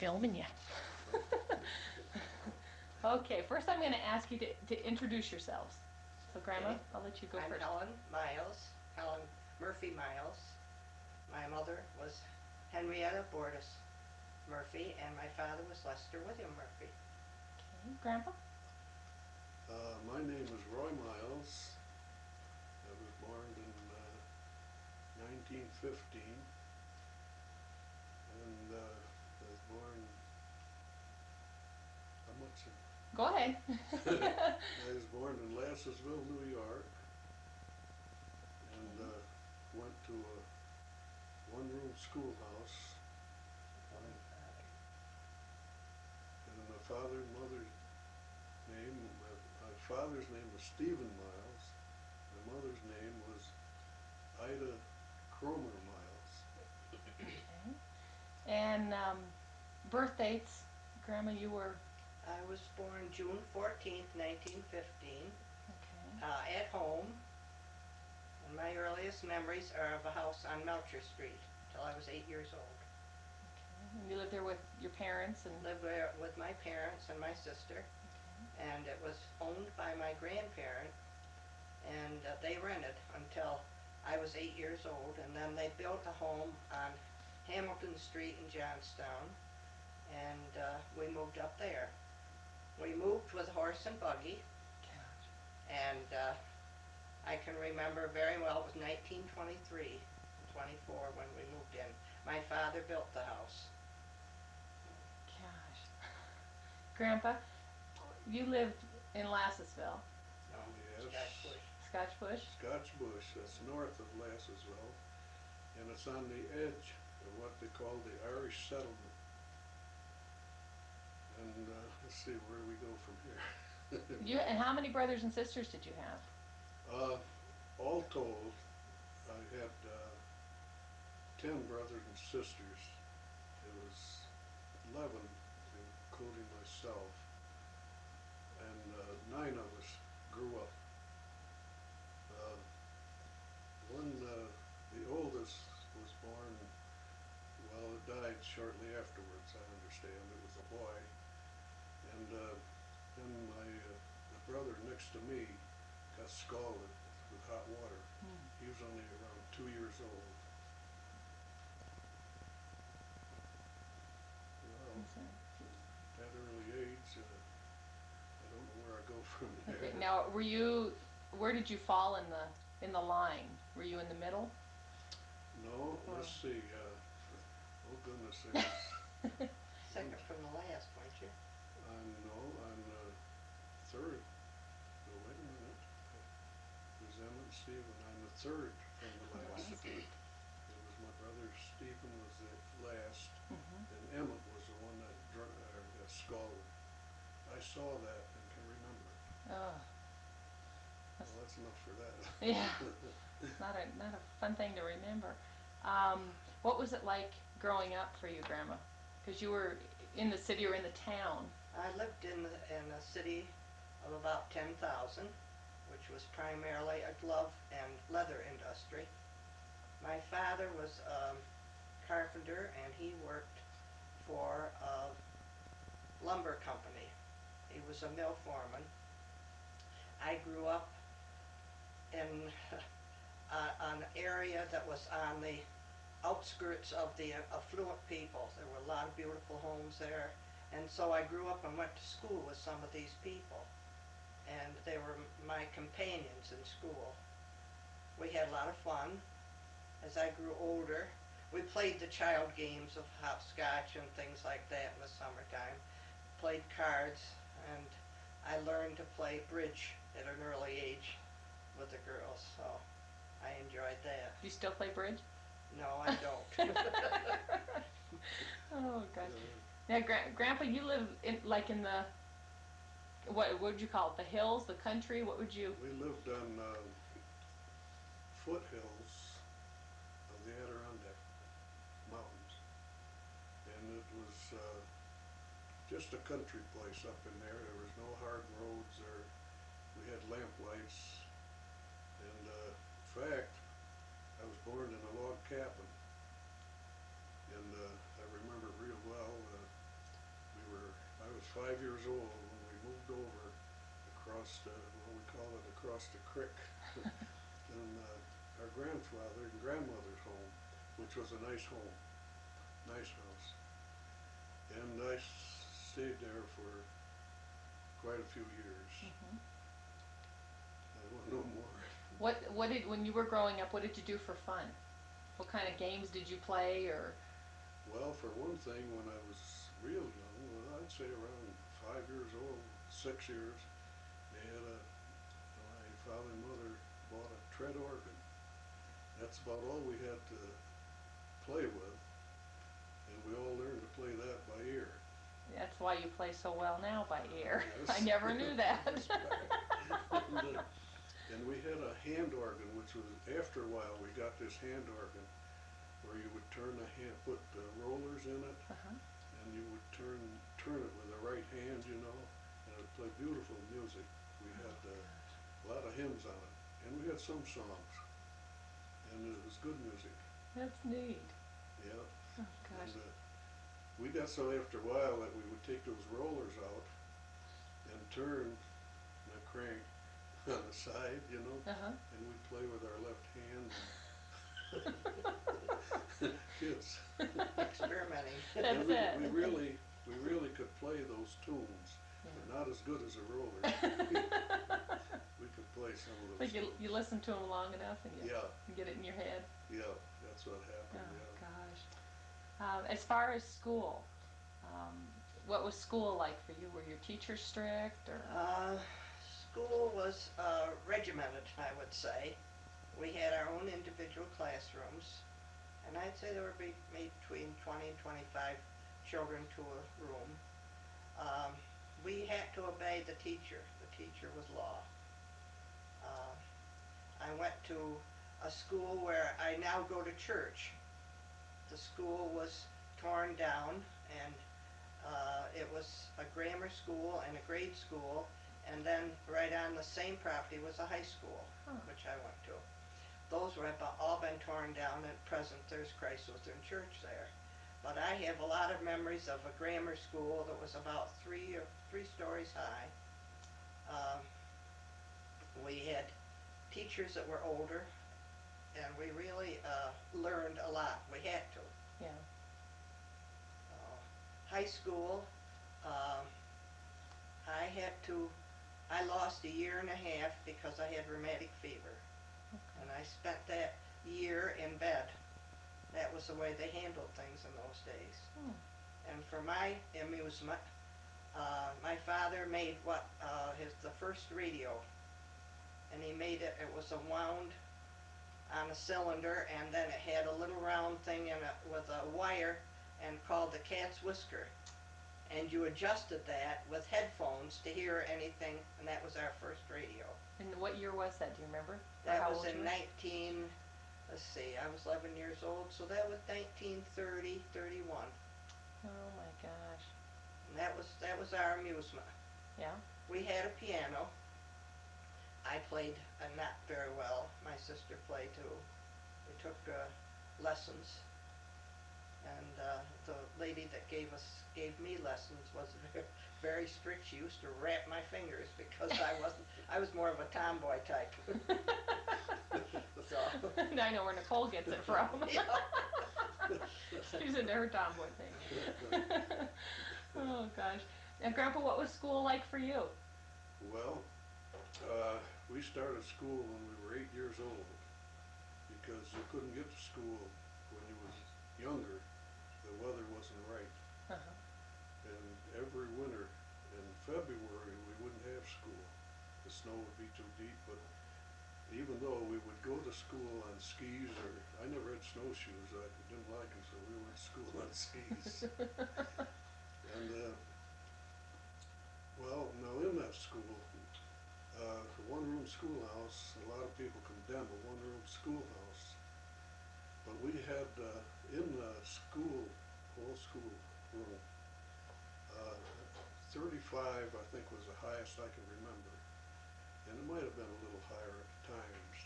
filming you. Okay, first I'm going to ask you to introduce yourselves. So, Grandma, Okay. I'll let you go I'm first. Helen Murphy Miles. My mother was Henrietta Bordas Murphy, and my father was Lester William Murphy. Okay, Grandpa? My name is Roy Miles. I was born in 1915, and I was born, how much? Go ahead. I was born in Lassesville, New York, and went to a one-room schoolhouse. And my father and mother's name, my father's name was Stephen Miles. My mother's name was Ida Cromer Miles. Okay. And birth dates, Grandma, you were? I was born June 14th, 1915, Okay. at home. And my earliest memories are of a house on Melcher Street till I was 8 years old. And you lived there with your parents and? Lived there with my parents and my sister, and it was owned by my grandparent, and they rented until I was 8 years old, and then they built a home on Hamilton Street in Johnstown, and we moved up there. We moved with horse and buggy, and I can remember very well, it was 1923, 24 when we moved in. My father built the house. Gosh. Grandpa, you lived in Lassesville, No, Scotch Yes, Bush. Scotch Bush? Scotch Bush, that's north of Lassesville, and it's on the edge of what they call the Irish settlement. And let's see, where do we go from here? And how many brothers and sisters did you have? uh, all told, I had 10 brothers and sisters. It was 11, including myself, and 9 of us grew up. Uh, the oldest was born, well, it died shortly afterwards, I understand. It was a boy. And then the brother next to me got scalded with hot water. He was only around 2 years old. Well, at that early age, I don't know where I go from there. Okay. Now, where did you fall in the line? Were you in the middle? No, let's see. Oh goodness, it was. Second from the last, weren't you? No, I'm third. No, wait a minute. There's Emmett and Stephen. I'm the third from the last. It was my brother Stephen was the last, and Emmett was the one that got scalded. I saw that and can remember it. Oh, Well, that's enough for that. yeah. Not a fun thing to remember. What was it like growing up for you, Grandma? Because you were in the city or in the town. I lived in a city of about 10,000, which was primarily a glove and leather industry. My father was a carpenter, and he worked for a lumber company. He was a mill foreman. I grew up in an area that was on the outskirts of the affluent people. There were a lot of beautiful homes there, and so I grew up and went to school with some of these people, and they were my companions in school. We had a lot of fun. As I grew older, we played the child games of hopscotch and things like that in the summertime, played cards, and I learned to play bridge at an early age with the girls, so I enjoyed that. Do you still play bridge? No, I don't. Oh, gosh. Now, Grandpa, you live in the, what would you call it? The hills, the country? What would you? We lived on foothills of the Adirondack Mountains, and it was just a country place up in there. There was no hard roads there. We had lamp lights, and in fact, I was born in a log cabin, and I remember real well. grandfather and grandmother's home, which was a nice home, nice house. And I stayed there for quite a few years. Mhm. I want no more. What did, when you were growing up, what did you do for fun? What kind of games did you play, or? Well, for one thing, when I was real young, well, I'd say around 5 years old, 6 years, they had my father and mother bought a tread organ. That's about all we had to play with, and we all learned to play that by ear. That's why you play so well now by ear. I Yes. never knew that. That's right. And we had a hand organ, which was, after a while, we got this hand organ where you would turn the hand, put the rollers in it, Uh-huh. and you would turn it with the right hand, and it would play beautiful music. We had a lot of hymns on it, and we had some songs, and it was good music. That's neat. Yeah. Oh gosh. And we got so after a while that we would take those rollers out and turn the crank on the side, Uh-huh. and we'd play with our left hand. Kids. Experimenting. That's And it. we really could play those tunes, but not as good as the rollers. We could play some of those But tunes. you listen to them long enough and you Yeah, get it in your head. yeah, that's what happened, Oh yeah. gosh. As far as school, what was school like for you? Were your teachers strict, or? School was regimented, I would say. We had our own individual classrooms, and I'd say there would be between 20 and 25 children to a room. We had to obey the teacher. The teacher was law. Uh, I went to a school where I now go to church. The school was torn down, and it was a grammar school and a grade school, and then right on the same property was a high school, Huh. which I went to. Those were all been torn down, and at present there's Christ Lutheran Church there. But I have a lot of memories of a grammar school that was about three stories high. We had teachers that were older, and we really learned a lot. We had to. Yeah. High school, um, I lost a year and a half because I had rheumatic fever. Okay. And I spent that year in bed. That was the way they handled things in those days. Hmm. And for my amusement, my father made the first radio. And he made it was a wound on a cylinder, and then it had a little round thing in it with a wire and called the cat's whisker. And you adjusted that with headphones to hear anything, and that was our first radio. And what year was that? Do you remember? Or That how was old in you were? let's see, I was 11 years old, so that was 1930, 31. Oh my gosh. And that was our amusement. Yeah. We had a piano. I played not very well. My sister played too. We took lessons, and the lady that gave me lessons was very strict. She used to wrap my fingers because I was more of a tomboy type. So Now I know where Nicole gets it from. yeah. She's into her tomboy thing. Oh gosh. And Grandpa, what was school like for you? Well, we started school when we were 8 years old because you couldn't get to school when you was younger. The weather wasn't right. Uh-huh. And every winter in February we wouldn't have school. The snow would be too deep, but even though we would go to school on skis, or I never had snowshoes, I didn't like them, so we went to school on skis. And well, now in that school, the one-room schoolhouse, a lot of people condemn a one-room schoolhouse, but we had in the whole school room, 35 I think was the highest I can remember, and it might have been a little higher at times.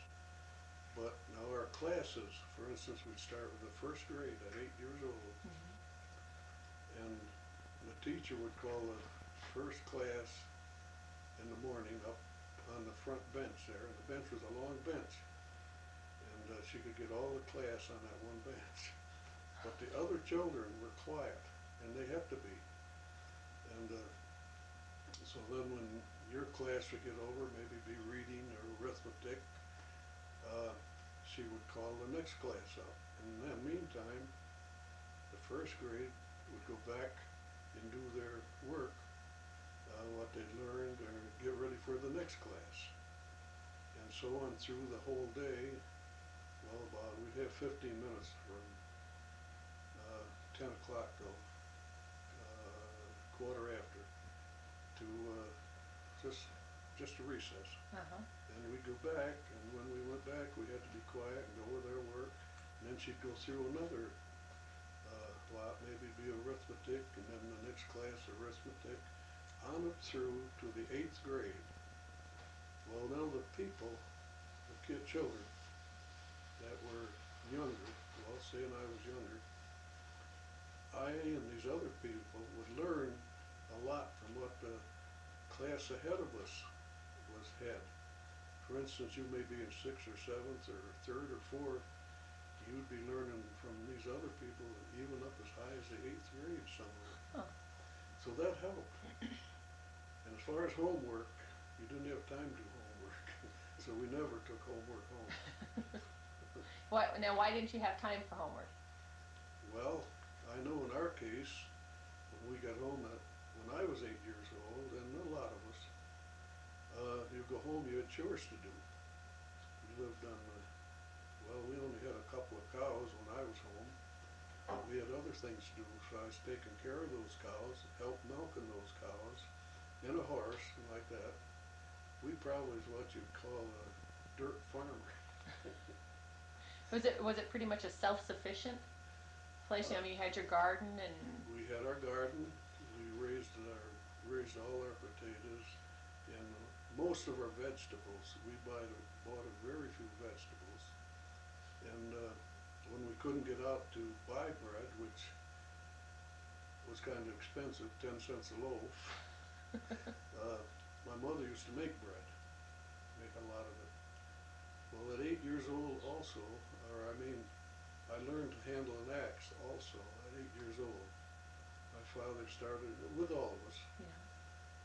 But now our classes, for instance, we'd start with the first grade at 8 years old, and the teacher would call the first class in the morning up on the front bench there, and the bench was a long bench, and and she could get all the class on that one bench. But the other children were quiet, and they had to be. And so then when your class would get over, maybe be reading or arithmetic, she would call the next class up. And in the meantime, the first grade would go back and do their work, what they'd learned, or get ready for the next class. And so on through the whole day. Well, we'd have 15 minutes from 10 o'clock till quarter after to just a recess. Uh-huh. And we'd go back, and when we went back, we had to be quiet and go with our work. And then she'd go through another lot, maybe be arithmetic, and then the next class arithmetic, on up through to the 8th grade. Well, now the people, the children that were younger, well, saying I was younger, I and these other people would learn a lot from what the class ahead of us had. For instance, you may be in 6th or 7th or 3rd or 4th, you'd be learning from these other people even up as high as the 8th grade somewhere. Huh. So that helped. And as far as homework, you didn't have time to do homework, so we never took homework home. Now, why didn't you have time for homework? Well, I know in our case, when we got home, when I was 8 years old, and a lot of us, you go home, you had chores to do. We lived on, well, we only had a couple of cows when I was home, but we had other things to do, so I was taking care of those cows, helped milking those cows, and a horse, and like that. We probably was what you'd call a dirt farmer. Was it pretty much a self-sufficient place? I mean, you had your garden and... We had our garden, we raised all our potatoes, and most of our vegetables, we bought very few vegetables. And when we couldn't get out to buy bread, which was kind of expensive, 10 cents a loaf, my mother used to make bread, make a lot of it. Well, at 8 years old also, I learned to handle an axe also at 8 years old. My father started, with all of us, Yeah.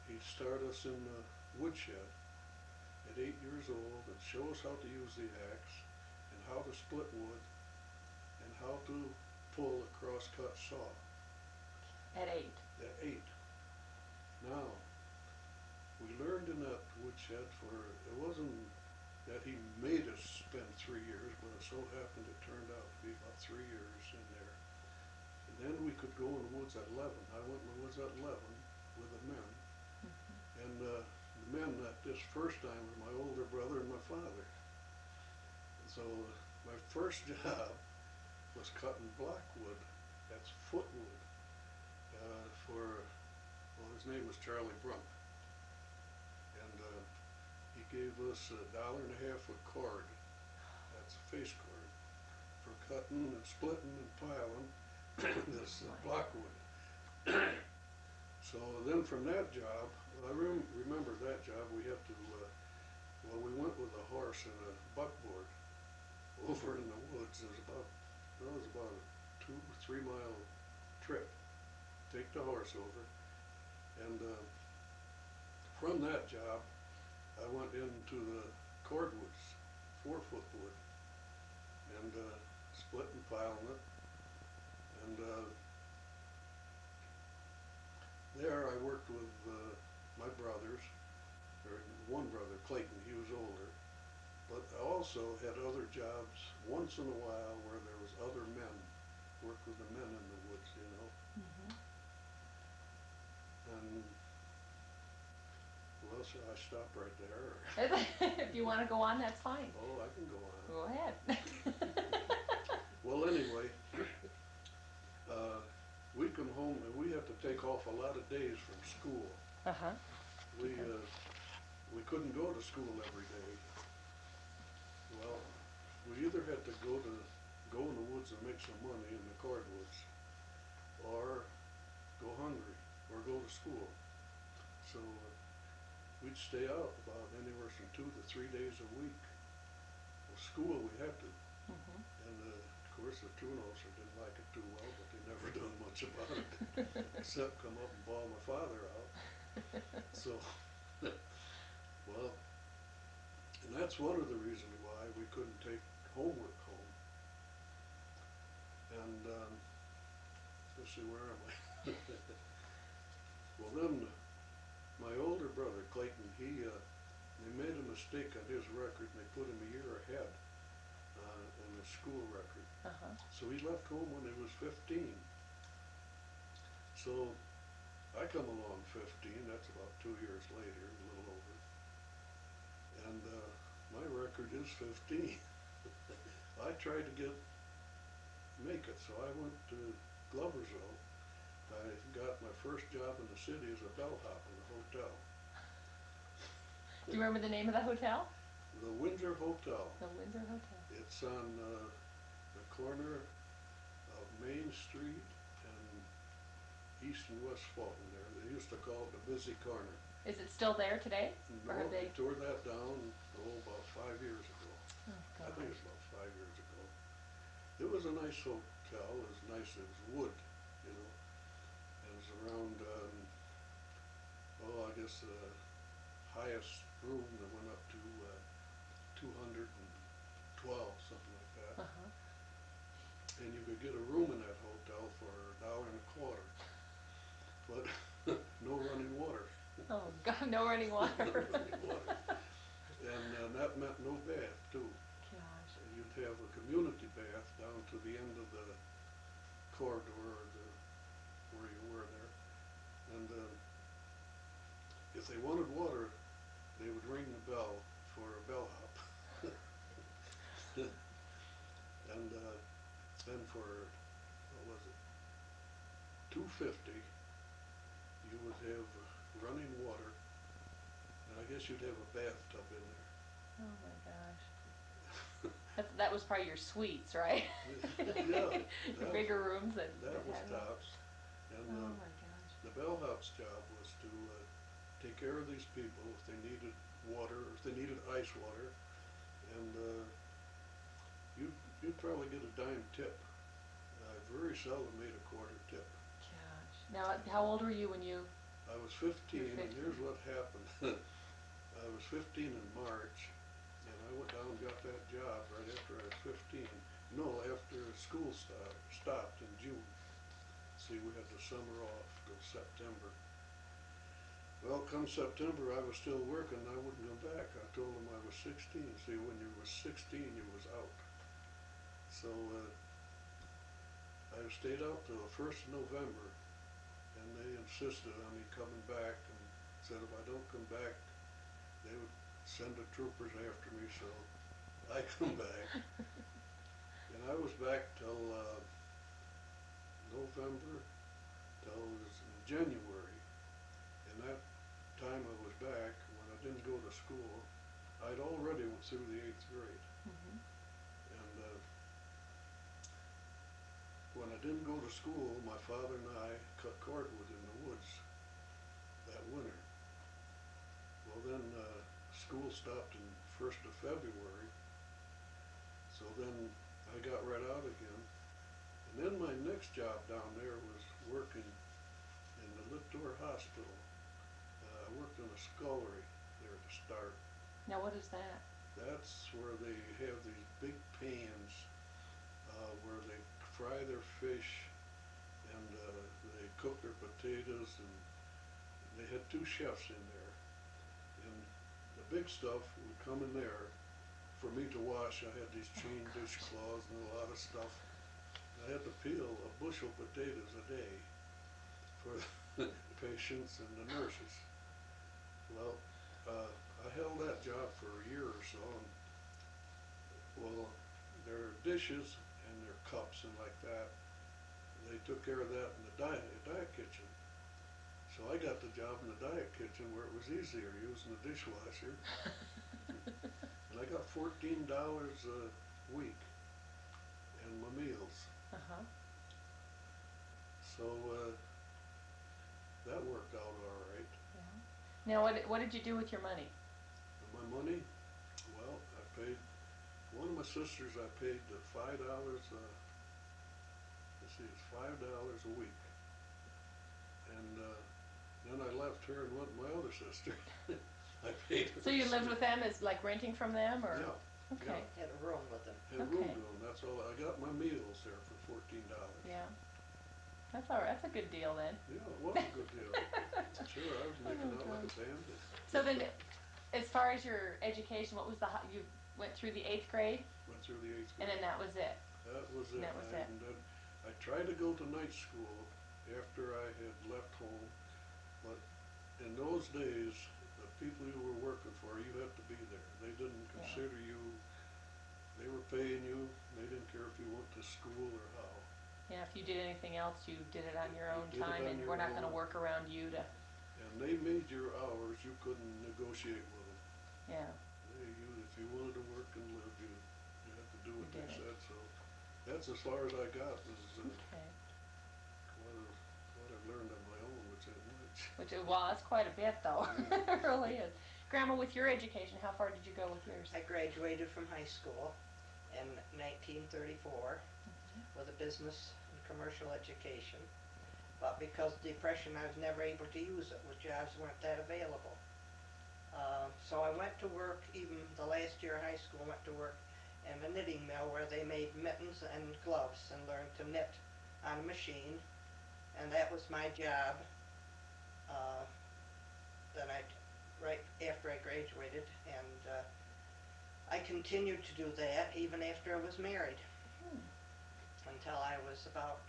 he'd start us in the woodshed at 8 years old and show us how to use the axe and how to split wood and how to pull a cross-cut saw. At 8. At 8. Now, we learned in that woodshed it wasn't that he made us spend 3 years, but it so happened it turned out to be about 3 years in there. And then we could go in the woods at 11. I went in the woods at 11 with the men. Mm-hmm. And the men at this first time were my older brother and my father. And so my first job was cutting blackwood, that's footwood, his name was Charlie Brunk. And he gave us $1.50 a cord, that's a face cord, for cutting and splitting and piling this blackwood. So then from that job, I remember that job, we had to, we went with a horse and a buckboard over in the woods. It was about a 2 or 3 mile trip. Take the horse over. And from that job, I went into the cordwoods, 4-foot wood, and split and piling it. And there I worked with my brothers, or one brother, Clayton, he was older, but I also had other jobs once in a while where there was other men, worked with the men in the woods, you know. Mm-hmm. And well, so I stopped right there. If you want to go on, that's fine. Oh, I can go on. Go ahead. Well, anyway, we'd come home and we had to take off a lot of days from school. Uh-huh. We couldn't go to school every day. Well, we either had to go in the woods and make some money in the cordwoods, or go hungry, or go to school. So we'd stay out about anywhere from 2 to 3 days a week. Well, school we had to Mhm. And of course, the Tunos didn't like it too well, but they never done much about it, except come up and bawl my father out. So, well, and that's one of the reasons why we couldn't take homework home. And let's see, where am I? Well, then my older brother Clayton, they made a mistake on his record and they put him a year ahead in his school record. Uh-huh. So he left home when he was 15. So I come along 15. That's about 2 years later, a little over. And my record is 15. I tried to make it, so I went to Gloversville. I got my first job in the city as a bellhop in a hotel. Do you remember the name of the hotel? The Windsor Hotel. The Windsor Hotel. It's on the corner of Main Street and East and West Fulton there. They used to call it the busy corner. Is it still there today? No, Or have they they? tore that down, about 5 years ago. Oh, I think gosh. it's about 5 years ago. It was a nice hotel, as nice as wood, you know. And it was around, I guess the highest room that went up to 212, something like that. Uh-huh. And you could get a room in that hotel for $1.25, but no running water. Oh, God, no running water. No running water. And that meant no bath too. Gosh. And you'd have a community bath down to the end of the corridor or where you were there. And if they wanted water, they would ring the bell for a bellhop. And then for, what was it, $2.50, you would have running water, and I guess you'd have a bathtub in there. Oh, my gosh. That was probably your suites, right? Yeah, Your bigger rooms that was had tops. And Oh, my gosh. the bellhop's job was to take care of these people if they needed water, or if they needed ice water, and you'd probably get a dime tip. I very seldom made a quarter tip. Gosh. Now, how old were you when you? I was 15, You're and 15. here's what happened. I was 15 in March, and I went down and got that job right after I was 15. No, after school stopped in June. See, we had the summer off till September. Well, come September, I was still working, and I wouldn't come back. I told them I was 16. See, when you was 16, you was out. So I stayed out till the 1st of November, and they insisted on me coming back and said if I don't come back, they would send the troopers after me, so I come back. And I was back till November, till it was in January. And that time I was back, when I didn't go to school, I'd already went through the 8th grade. Mhm. And when I didn't go to school, my father and I cut cordwood in the woods that winter. Well, then school stopped in 1st of February, so then I got right out again. And then my next job down there was working in the Littor Hospital. I worked in a scullery there to start. Now, what is that? That's where they have these big pans where they fry their fish and they cook their potatoes, and they had 2 chefs in there. And the big stuff would come in there for me to wash. I had these chain dishcloths and a lot of stuff. I had to peel a bushel of potatoes a day for the patients and the nurses. Well, I held that job for a year or so, and well, their dishes and their cups and like that, they took care of that in the diet kitchen. So I got the job in the diet kitchen where it was easier using the dishwasher. And I got $14 a week in my meals. Uh-huh. So that worked out all right. Yeah. Now, what did you do with your money? And my money, well, I paid one of my sisters I paid $5, let's see, it's $5 a week. And, then I left her and went with my other sister. I paid her. So you lived with them as like renting from them, or? Yeah. Okay. Had a room with them. Had room Okay. to them, that's all, I got my meals there for $14. Yeah. That's all right. That's a good deal then. Yeah, it was a good deal. Sure, I was making out like a bandit. So then, as far as your education, what was you went through the 8th grade, Went through the 8th and grade. then that was it. That was it. That was it. And then I tried to go to night school after I had left home, but in those days, the people you were working for, you had to be there. They didn't consider you, they were paying you, they didn't care if you went to school or how. Yeah, if you did anything else, you did it on your own did it time, on and your we're not going to own. work around you to. And they made your hours, you couldn't negotiate with them. Yeah. If you wanted to work and live, you had to do what You they did it. said, so that's as far as I got, was, Okay. what I've learned on my own, which ain't much. Which that's quite a bit, though. It really is. Grandma, with your education, how far did you go with yours? I graduated from high school in 1934 with a business and commercial education. But because of the Depression, I was never able to use it, with jobs weren't that available. So I went to work, even the last year of high school, went to work in a knitting mill where they made mittens and gloves, and learned to knit on a machine. And that was my job. Then right after I graduated, and I continued to do that even after I was married, until I was about,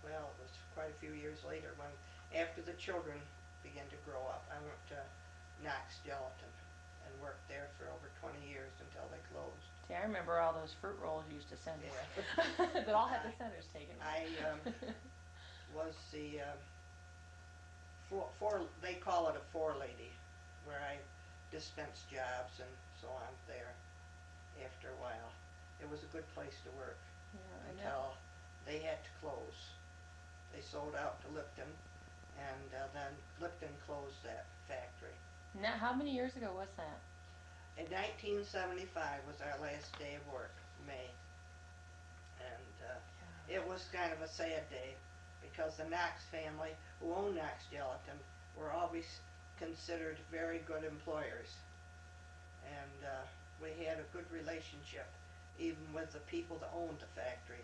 well, it was quite a few years later, when after the children began to grow up. I went to Knox Gelatin and worked there for over 20 years until they closed. See, I remember all those fruit rolls you used to send us. Yeah. That all had the centers taken. I was the they call it a lady, where I dispensed jobs and so on there after a while. It was a good place to work until they had to close. They sold out to Lipton, and then Lipton closed that factory. Now, how many years ago was that? In 1975 was our last day of work, May. And it was kind of a sad day, because the Knox family, who owned Knox Gelatin, were always considered very good employers. And we had a good relationship, even with the people that owned the factory.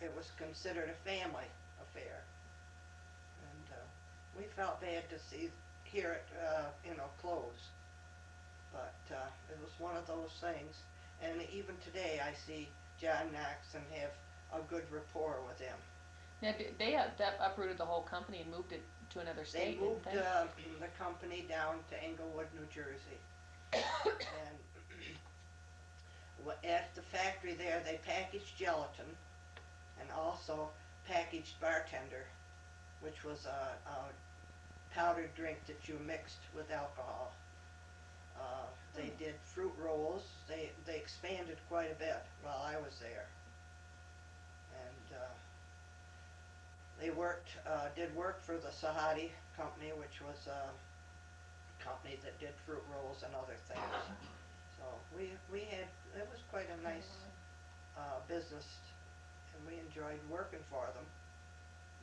It was considered a family affair. And we felt bad to hear it, close. But it was one of those things. And even today I see John Knox and have a good rapport with him. Now, they uprooted the whole company and moved it to another They state, moved didn't they? the company down to Englewood, New Jersey. And at the factory there, they packaged gelatin and also packaged bartender, which was a powdered drink that you mixed with alcohol. They did fruit rolls. They expanded quite a bit while I was there. And they did work for the Sahadi company, which was a company that did fruit rolls and other things. So it was quite a nice business, and we enjoyed working for them.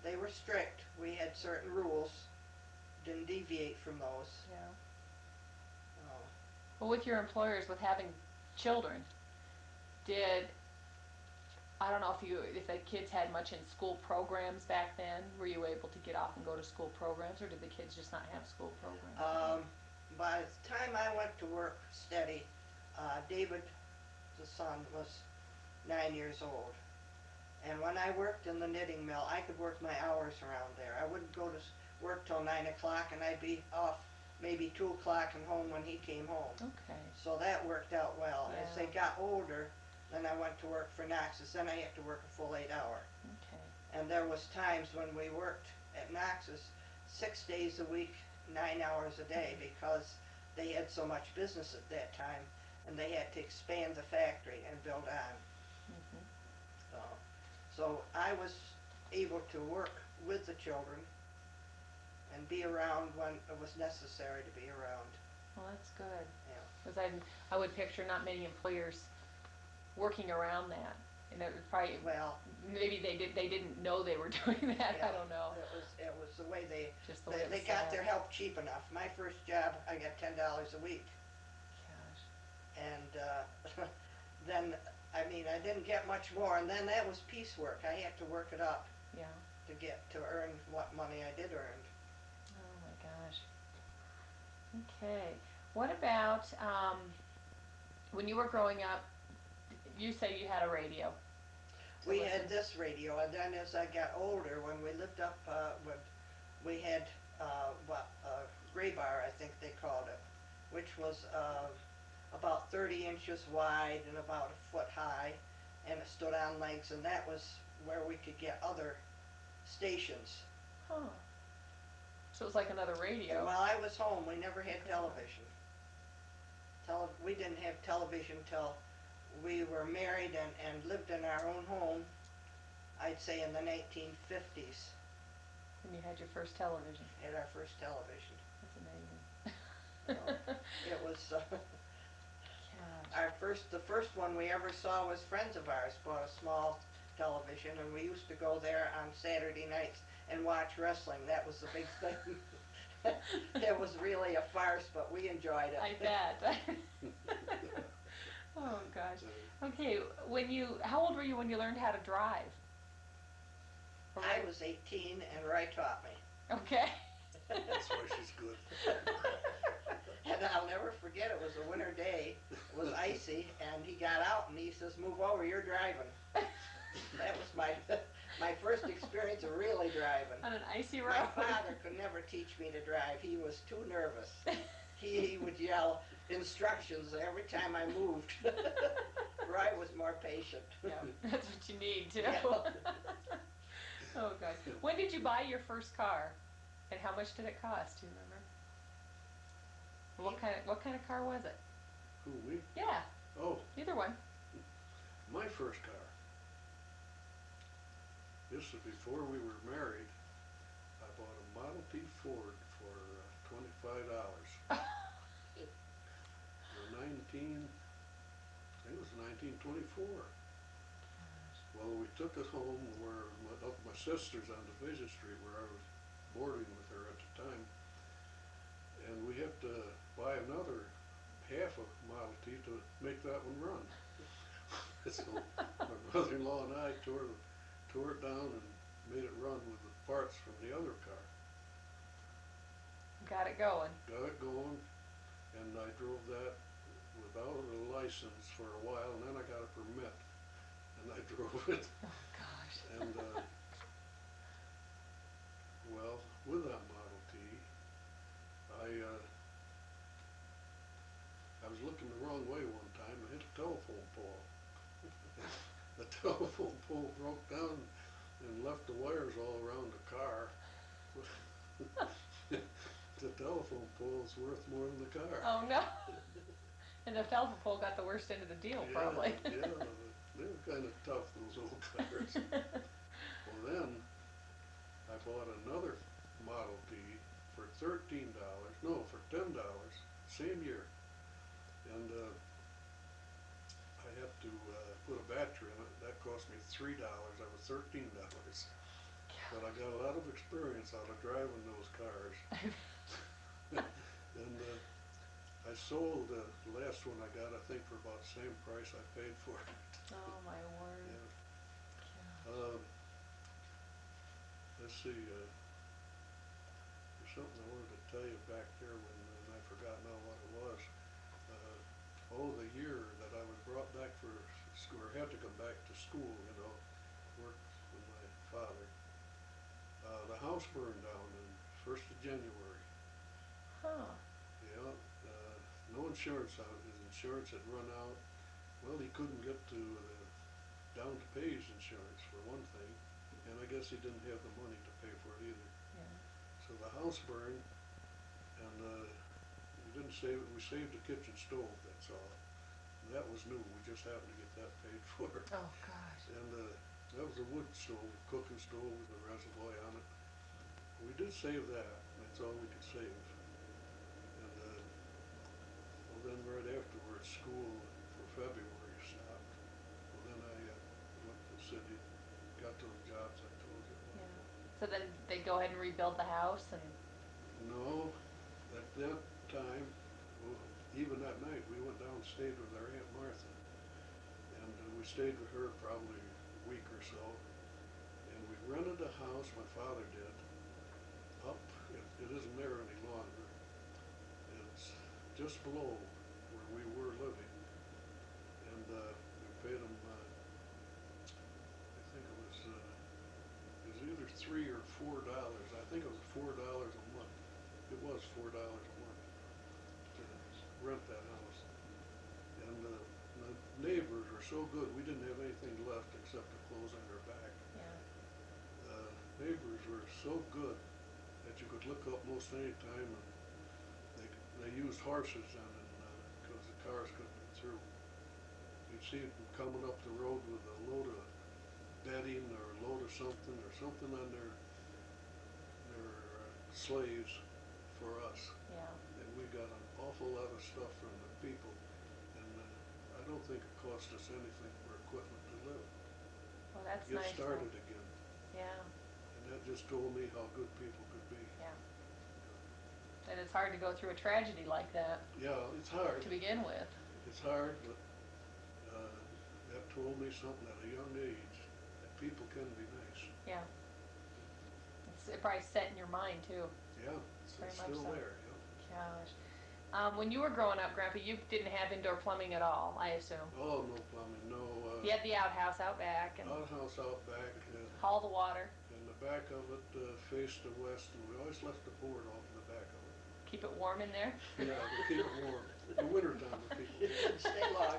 They were strict. We had certain rules, didn't deviate from those. Yeah. Well, with your employers, with having children, I don't know if the kids had much in school programs back then. Were you able to get off and go to school programs, or did the kids just not have school programs? By the time I went to work steady, David, the son, was 9 years old. And when I worked in the knitting mill, I could work my hours around there. I wouldn't go to work till 9 o'clock, and I'd be off maybe 2 o'clock and home when he came home. Okay. So that worked out well. Yeah. As they got older, then I went to work for Knox's. Then I had to work a full 8 hour. Okay. And there was times when we worked at Knox's 6 days a week, 9 hours a day, because they had so much business at that time, and they had to expand the factory and build on. So I was able to work with the children and be around when it was necessary to be around. Well, that's good. Yeah. Because I would picture not many employers working around that. And it would probably, Well, maybe they didn't know they were doing that, I yeah, don't know. it was the way Just the way it they was got set their up. help cheap enough. My first job, I got $10 a week, Gosh, and then, I mean, I didn't get much more, and then that was piecework. I had to work it up yeah. to earn what money I did earn. Oh my gosh. Okay. What about when you were growing up, you say you had a radio to We listen? had this radio, and then as I got older, when we lived up, we had gray bar, I think they called it, which was about 30 inches wide and about a foot high, and it stood on legs, and that was where we could get other stations. Huh. So it was like another And radio. while I was home, we never had television. We didn't have television till we were married and lived in our own home, I'd say in the 1950s, And you had your first television. had our first television. That's amazing. It was Gosh. the first one we ever saw was friends of ours bought a small television, and we used to go there on Saturday nights and watch wrestling. That was the big thing. It was really a farce, but we enjoyed it. I bet. Oh gosh. Okay, how old were you when you learned how to drive? I was 18 and Roy taught me. Okay. That's why she's good. And I'll never forget, it was a winter day, it was icy, and he got out and he says, "Move over, you're driving." That was my first experience of really driving. On an icy road? My father could never teach me to drive, he was too nervous. He would yell instructions every time I moved. Roy was more patient. Yeah, that's what you need too. Yeah. Oh gosh. When did you buy your first car? And how much did it cost? Do you remember? What kind of car was it? Who, me? Yeah, Oh, either one. my first car. This was before we were married. I bought a Model T Ford for $25. For 19, I think it was 1924. Well, we took it home where my sister's on Division Street, where I was boarding with her at the time, and we had to buy another half a Model T to make that one run. So my brother-in-law and I tore it down and made it run with the parts from the other car. Got it going. Got it going, and I drove that without a license for a while, and then I got a permit, and I drove it. Oh gosh. And well, with that Model T, I was looking the wrong way one time and hit a telephone pole. The telephone pole broke down and left the wires all around the car. The telephone pole's worth more than the car. Oh no. And the telephone pole got the worst end of the deal, probably. Yeah, they were kind of tough, those old cars. Well, then I bought another Model T for $13, no, for $10, same year. And I had to put a battery in it. That cost me $3. That was $13. But I got a lot of experience out of driving those cars. And I sold the last one I got, I think, for about the same price I paid for it. Oh my word. Yeah. Let's see, there's something I wanted to tell you back there and I forgot now what it was. The year that I was brought back for school, or had to come back to school, work with my father. The house burned down on 1st of January. Huh. Yeah, no insurance on it. His insurance had run out. Well, he couldn't get down to pay his insurance for one thing, and I guess he didn't have the money to pay for it either. Yeah. So the house burned, and we didn't save it. We saved the kitchen stove, that's all. And that was new. We just happened to get that paid for. Oh gosh. And that was a wood stove, cooking stove with a reservoir on it. We did save that. That's all we could save. And then right afterwards, school for February stopped. Well, then I went to the city, got those jobs I told you about. Yeah. So then they go ahead and rebuild the house and. No, at that time, well, even that night, we went down and stayed with our Aunt Martha. And we stayed with her probably a week or so. And we rented a house, my father did, up, it isn't there any longer. It's just below where we were living. And we paid them, I think it was either $3 or $4. I think it was $4 a month. It was $4 a month to rent that house. And the neighbors were so good, we didn't have anything left except the clothes on our back. Yeah. The neighbors were so good that you could look up most any time, and they used horses then, because the cars couldn't get through. You'd see them coming up the road with a load of bedding or a load of something on their sleighs for us. Yeah. And we got an awful lot of stuff from the people, and I don't think it cost us anything for equipment to live. Well, that's Get nice. started again. Yeah. And that just told me how good people could be. Yeah. And it's hard to go through a tragedy like that Yeah, it's hard. to begin with. It's hard, but that told me something at a young age, that people can be nice. Yeah. It probably set in your mind too. Yeah, Very it's much still so. there, yeah. Gosh. When you were growing up, Grandpa, you didn't have indoor plumbing at all, I assume. Oh, no plumbing, no. You had the outhouse out back and Outhouse out back, haul the water, and the back of it faced the west, and we always left the board off in the back of it. keep it warm in there. Yeah, to keep it warm. In the wintertime, the people. It didn't stay long.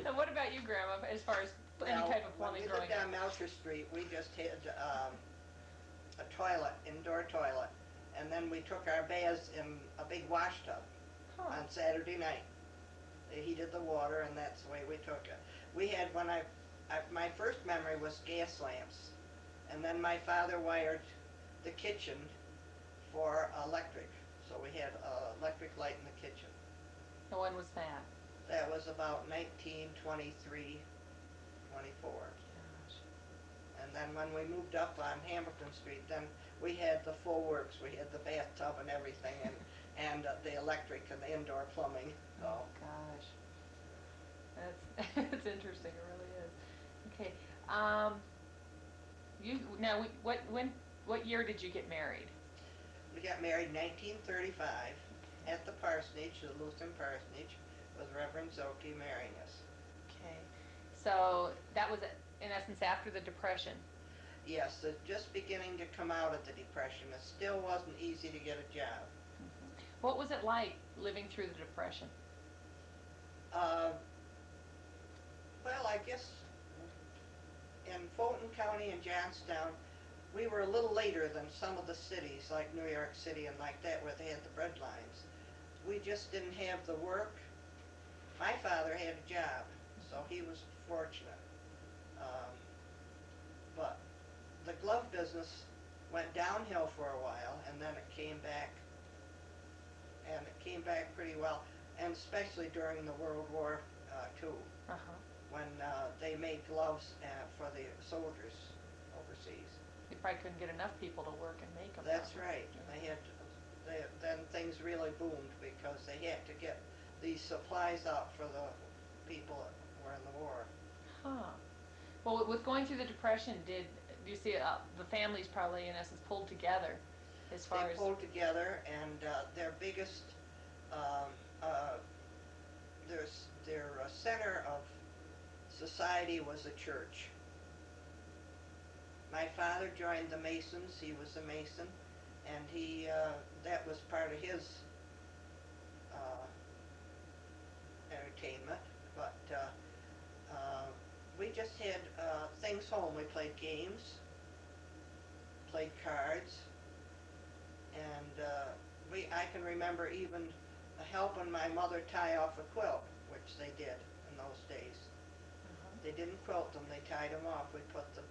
And what about you, Grandma, as far as any Well, type of plumbing when we growing lived up? on Melcher Street, we just had a toilet, indoor toilet, and then we took our baths in a big wash tub Huh. on Saturday night. They heated the water, and that's the way we took it. We had, my first memory was gas lamps, and then my father wired the kitchen for electric, so we had electric light in the kitchen. And when was that? That was about 1923, 24. Gosh. And then when we moved up on Hamilton Street, then we had the full works. We had the bathtub and everything, and the electric and the indoor plumbing. So. Oh gosh, that's interesting. It really is. Okay. What year did you get married? We got married in 1935 at the parsonage, the Lutheran parsonage, with Reverend Zoki marrying us. Okay. So that was in essence after the Depression. Yes, just beginning to come out of the Depression. It still wasn't easy to get a job. Mm-hmm. What was it like living through the Depression? Well, I guess in Fulton County and Johnstown, we were a little later than some of the cities like New York City and like that where they had the bread lines. We just didn't have the work. My father had a job, so he was fortunate. But the glove business went downhill for a while, and then it came back, and it came back pretty well, and especially during the World War II. Uh-huh. When they made gloves for the soldiers overseas. You probably couldn't get enough people to work and make them. That's right. Then things really boomed because they had to get these supplies out for the people that were in the war. Huh. Well, with going through the Depression, do you see the families probably in essence pulled together as far They as pulled together, and their biggest, their center of society was a church. My father joined the Masons. He was a Mason, and that was part of his entertainment. But we just had things home. We played games, played cards, and I can remember even helping my mother tie off a quilt, which they did in those days. They didn't quilt them, they tied them off. We put the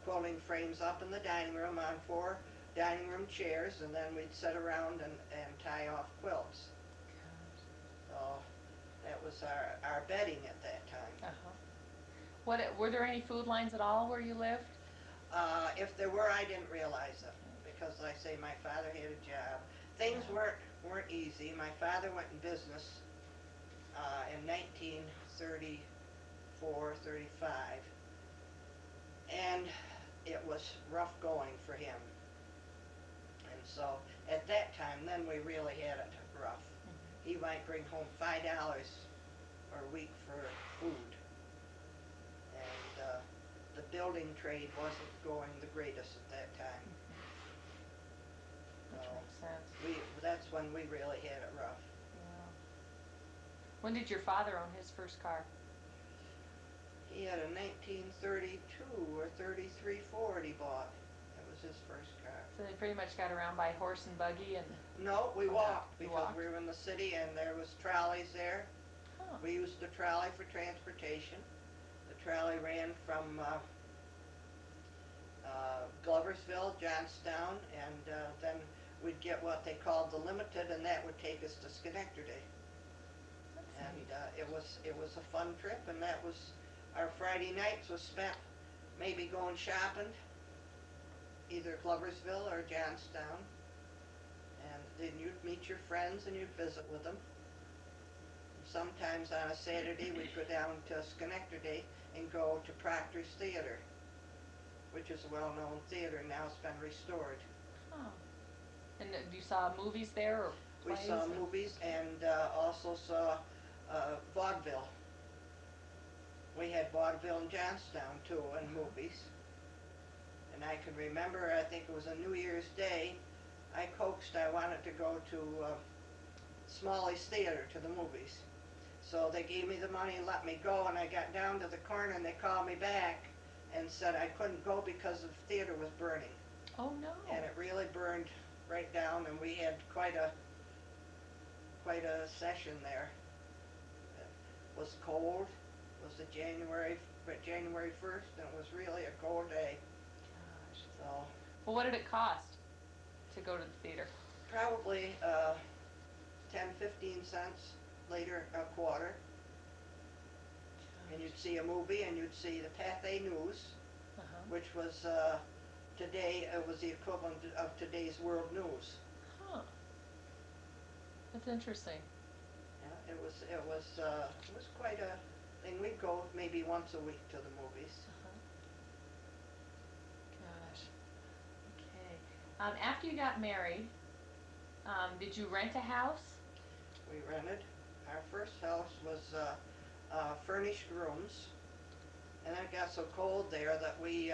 quilting frames up in the dining room on four dining room chairs, and then we'd sit around and tie off quilts. So that was our bedding at that time. Uh-huh. What, were there any food lines at all where you lived? If there were, I didn't realize it, because like I say, my father had a job. Things weren't easy. My father went in business in 1934, 35, and it was rough going for him. And so at that time, then we really had it rough. He might bring home $5 a week for food, and the building trade wasn't going the greatest at that time. Which So makes sense. that's when we really had it rough. Yeah. When did your father own his first car? He had a 1932 or 33 Ford he bought. That was his first car. So they pretty much got around by horse and buggy and... No, we walked You because walked? we were in the city and there was trolleys there. Huh. We used the trolley for transportation. The trolley ran from Gloversville, Johnstown, and then we'd get what they called the Limited, and that would take us to Schenectady. That's And neat. it was a fun trip, and that was our Friday nights was spent maybe going shopping, either Gloversville or Johnstown, and then you'd meet your friends and you'd visit with them. Sometimes on a Saturday we'd go down to Schenectady and go to Proctor's Theater, which is a well-known theater, now it's been restored. Oh. And you saw movies there or We plays? saw movies and also saw vaudeville. We had vaudeville in Johnstown too, and movies. And I can remember, I think it was a New Year's Day, I wanted to go to Smalley's Theater, to the movies. So they gave me the money and let me go, and I got down to the corner and they called me back and said I couldn't go because the theater was burning. Oh no. And it really burned right down, and we had quite a session there. It was cold. It was January 1st, and it was really a cold day. Gosh. So Well, what did it cost to go to the theater? probably 10-15 cents later a quarter, and you'd see a movie, and you'd see the Pathé News, Uh-huh. which was today it was the equivalent of today's World News. Huh. That's interesting. Yeah, it was quite a thing. We'd go maybe once a week to the movies. Uh-huh. Gosh. Okay. After you got married, did you rent a house? We rented. Our first house was furnished rooms, and it got so cold there that we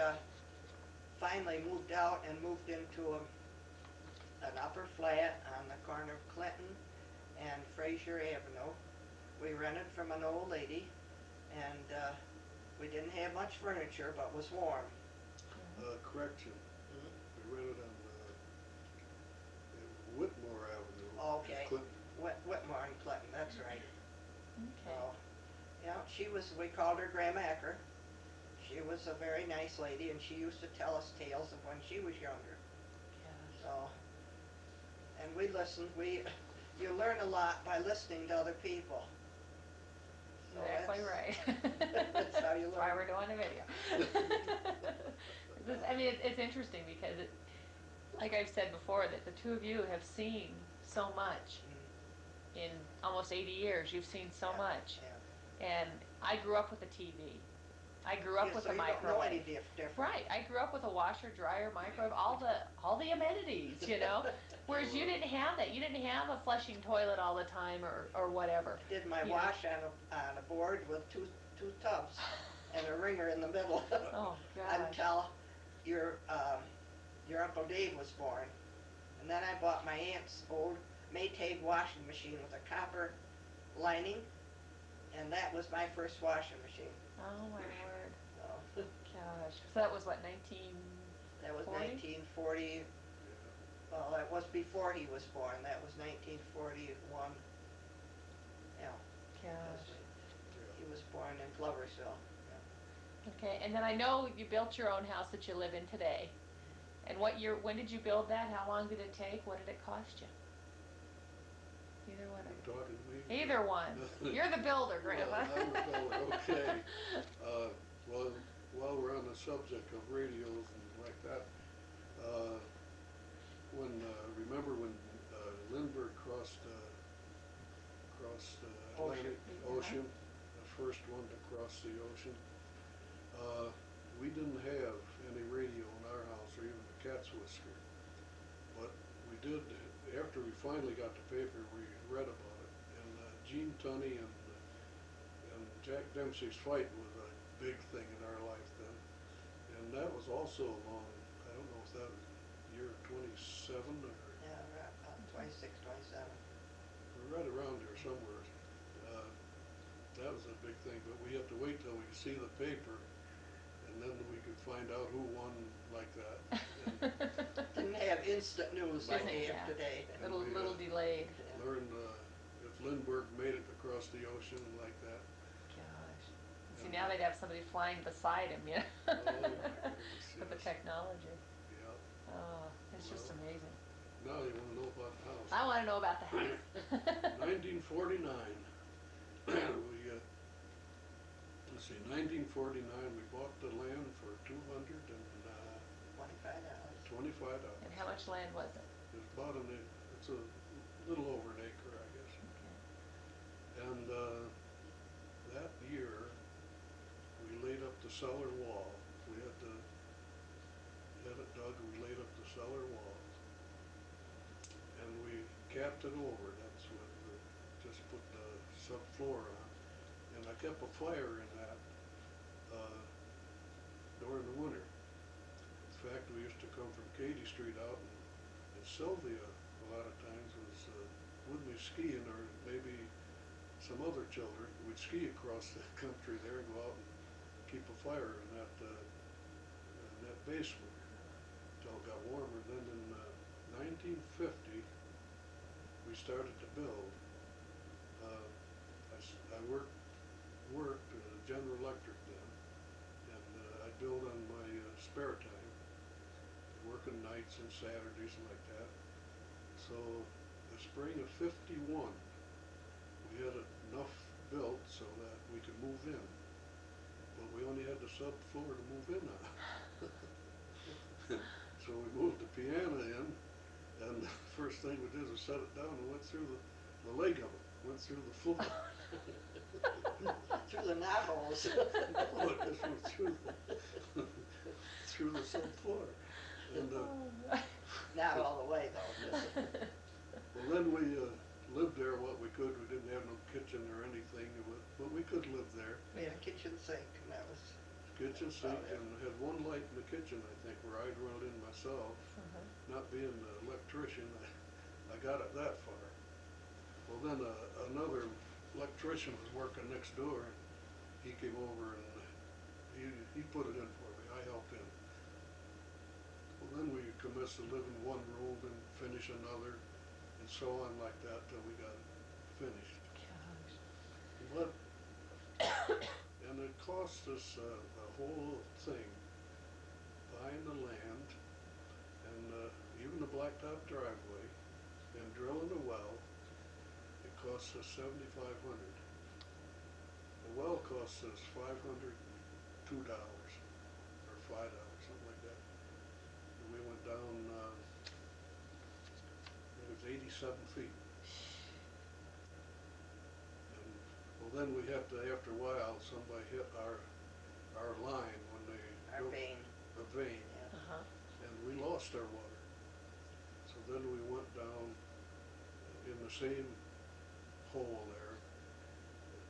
finally moved out and moved into an upper flat on the corner of Clinton and Fraser Avenue. We rented from an old lady, and we didn't have much furniture, but was warm. Correction, we rented on Whitmore Avenue. Okay. Clinton. Whitmore and Clinton, that's right. Okay. So, yeah, we called her Grandma Ecker. She was a very nice lady, and she used to tell us tales of when she was younger. Gosh. So, and we listened. You learn a lot by listening to other people. So Exactly right. that's how you That's why learn. we're doing the video. I mean, it's interesting because, like I've said before, that the two of you have seen so much. In almost 80 years, you've seen so much. Yeah. And I grew up with a TV. I grew up with So a you don't know any microwave. different. Right. I grew up with a washer, dryer, microwave, all the amenities, you know. Whereas you didn't have that. You didn't have a flushing toilet all the time or whatever. Did my Yeah. wash on a board with two tubs and a wringer in the middle. Oh gosh. Until your Uncle Dave was born. And then I bought my aunt's old Maytag washing machine with a copper lining, and that was my first washing machine. Oh my word. So, Gosh. So that was what, 19? that was 40? 1940. Well, that was before he was born. That was 1941. Yeah. Gosh. He was born in Gloversville. Okay, and then I know you built your own house that you live in today. And what year, when did you build that? How long did it take? What did it cost you? Either one of You're talking to me? you. Either one. You're the builder, Grandpa. Well, I'm the builder, okay. Well, while we're on the subject of radios and like that, uh, remember when Lindbergh crossed Atlantic Ocean, the first one to cross the ocean? We didn't have any radio in our house or even a cat's whisker, but we did, after we finally got the paper, we read about it, and Gene Tunney and Jack Dempsey's fight was a big thing in our life then, and that was also along, I don't know if that was year 27 or Yeah, right about 26, 27. right around there somewhere. That was a big thing, but we had to wait till we see the paper, and then we could find out who won like that. Didn't have instant news like they have today. Little delayed. Yeah. Learn if Lindbergh made it across the ocean like that. Gosh. See, now they'd have somebody flying beside him, you know? Oh, my goodness, With the yes. technology. Yeah. Oh, it's just Well. amazing. Now you want to know about the house. I want to know about the house. 1949. Let's see, 1949, we bought the land for $225. $25. And how much land was it? It's about it's a little over an acre, I guess. Okay. And that year, we laid up the cellar wall. We had it dug, and we laid up the cellar wall. And we capped it over. That's when we just put the subfloor on. And I kept a fire in that during the winter. In fact, we used to come from Katy Street out, and Sylvia a lot of times was with me skiing, or maybe some other children. We'd ski across the country there and go out and keep a fire in that basement until it got warmer. Then in 1950, we started to build. I worked General Electric then, and I build on my spare time, working nights and Saturdays and like that. So the spring of '51, we had enough built so that we could move in, but we only had the subfloor to move in on. So we moved the piano in, and the first thing we did was set it down and went through the leg of it, went through the floor. Through the knot holes. No, it just went through the subfloor. And Not all the way though. well, then we lived there what we could. We didn't have no kitchen or anything, but we could live there. We had a kitchen sink, and that was Kitchen sink, and had one light in the kitchen, I think, where I'd run it in myself. Not being an electrician, I got it that far. Well, then another electrician was working next door, and he came over and he put it in for me. I helped him. Well, then we commenced to live in one room and finish another, and so on like that till we got it finished. Gosh. But and it cost us the whole thing, buying the land, and even the blacktop driveway, and drilling a well. It cost us $7,500. The well cost us $502 or $5, something like that. And we went down. It was 87 feet. And well, then we have to, after a while, somebody hit our line when they our built vein. the vein, Yeah. and we lost our water. So then we went down in the same hole there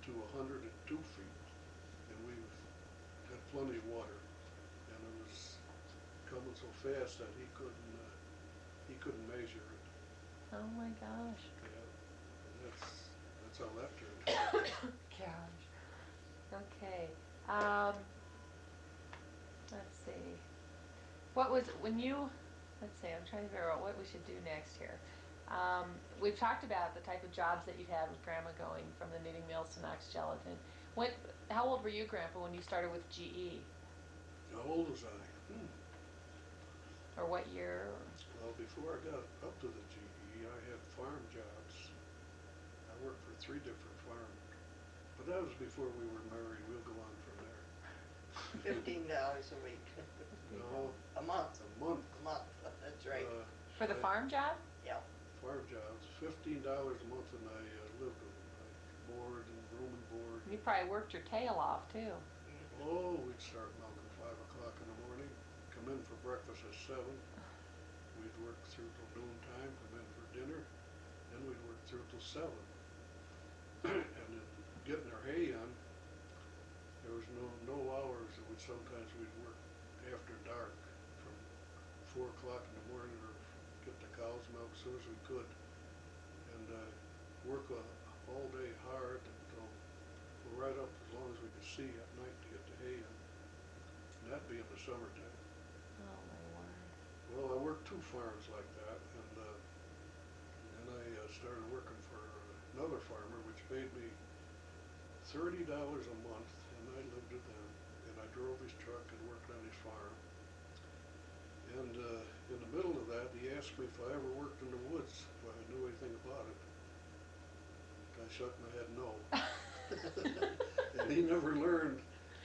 to 102 feet, and we had plenty of water, and it was coming so fast that he couldn't measure it. Oh my gosh. Yeah, and that's how that turned out. Gosh. Okay. Let's see. What was, let's see, I'm trying to figure out what we should do next here. We've talked about the type of jobs that you've had with Grandma, going from the knitting mills to Knox Gelatin. How old were you, Grandpa, when you started with GE? How old was I? Or what year? Or? Well, before I got up to the GE, I had farm jobs. I worked for 3 different farms. But that was before we were married. We'll go on from there. $15 a week. No, A month. a month. A month, that's right. For the farm job? Yeah. Farm jobs, $15 a month, and I lived with them. I board and room and board. You probably worked your tail off too. Oh, we'd start milking 5 o'clock in the morning, come in for breakfast at 7. We'd work through till noon time, come in for dinner, then we'd work through till 7. And then getting our hay on, there was no hours. It would sometimes we'd work after dark from 4 o'clock in the morning, or get the cows milked as soon as we could, and work all day hard until right up as long as we could see at night to get the hay in. And that'd be in the summertime. Oh my word. Well, I worked 2 farms like that, and then I started working for another farmer, which paid me $30 a month, and I lived with them, and I drove his truck and worked on his farm. And in the middle of that, he asked me if I ever worked in the woods, if I knew anything about it. I shook my head no. And he never learned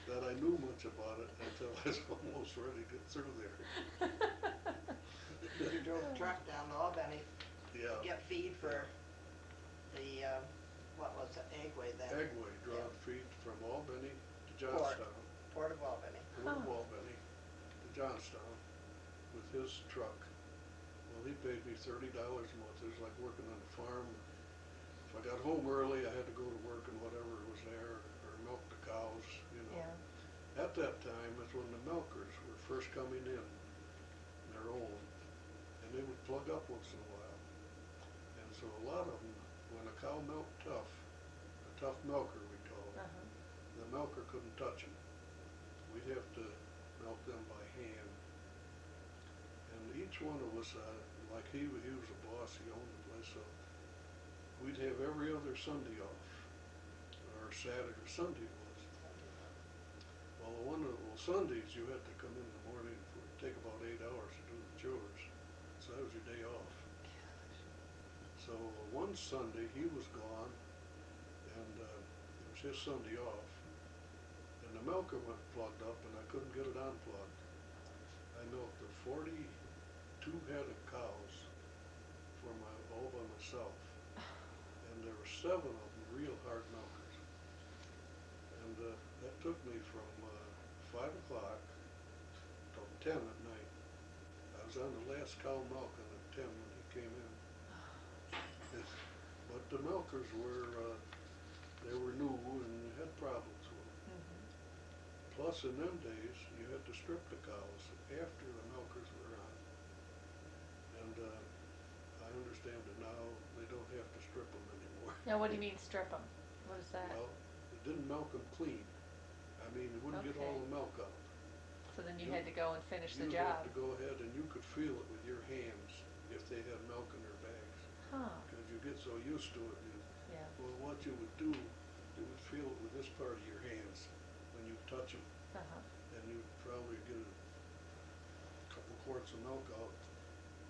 that I knew much about it until I was almost ready to get through there. You drove a truck down to Albany Yeah. to get feed for the, what was it, Agway then? Agway drawn feed from Albany to Johnstown, Port of Albany. Port of Albany to Johnstown with his truck. Well, he paid me $30 a month. It was like working on a farm. If I got home early, I had to go to work and whatever was there, or milk the cows, you know. Yeah. At that time, that's when the milkers were first coming in their own, and they would plug up once in a while. And so a lot of them, when a cow milked tough, a tough milker we call it, the milker couldn't touch them. We'd have to milk them by hand. And each one of us, like he was a boss, he owned the place, so we'd have every other Sunday off, or Saturday, Sunday it was. Well, Sundays you had to come in the morning, it would take about 8 hours to do the chores, so that was your day off. So one Sunday he was gone, and it was his Sunday off, and the milker went plugged up and I couldn't get it unplugged. I milked 42 head of cows all by myself, and there were 7 of them real hard milkers. And that took me from 5 o'clock till 10 at night. I was on the last cow milking at 10 when he came in. But the milkers they were new and had problems with them. Plus, in them days, you had to strip the cows after the milkers were on. And I understand that now they don't have to strip them anymore. Now, what do you mean strip them? What is that? Well, it didn't milk them clean. I mean, it wouldn't get all the milk out. So then you had to go and finish the You'd job. have to go ahead and you could feel it with your hands if they had milk in their bags. Huh. Because you get so used to it. Yeah. Well, what you would do, you would feel it with this part of your hands when you touch them. And you'd probably get a couple quarts of milk out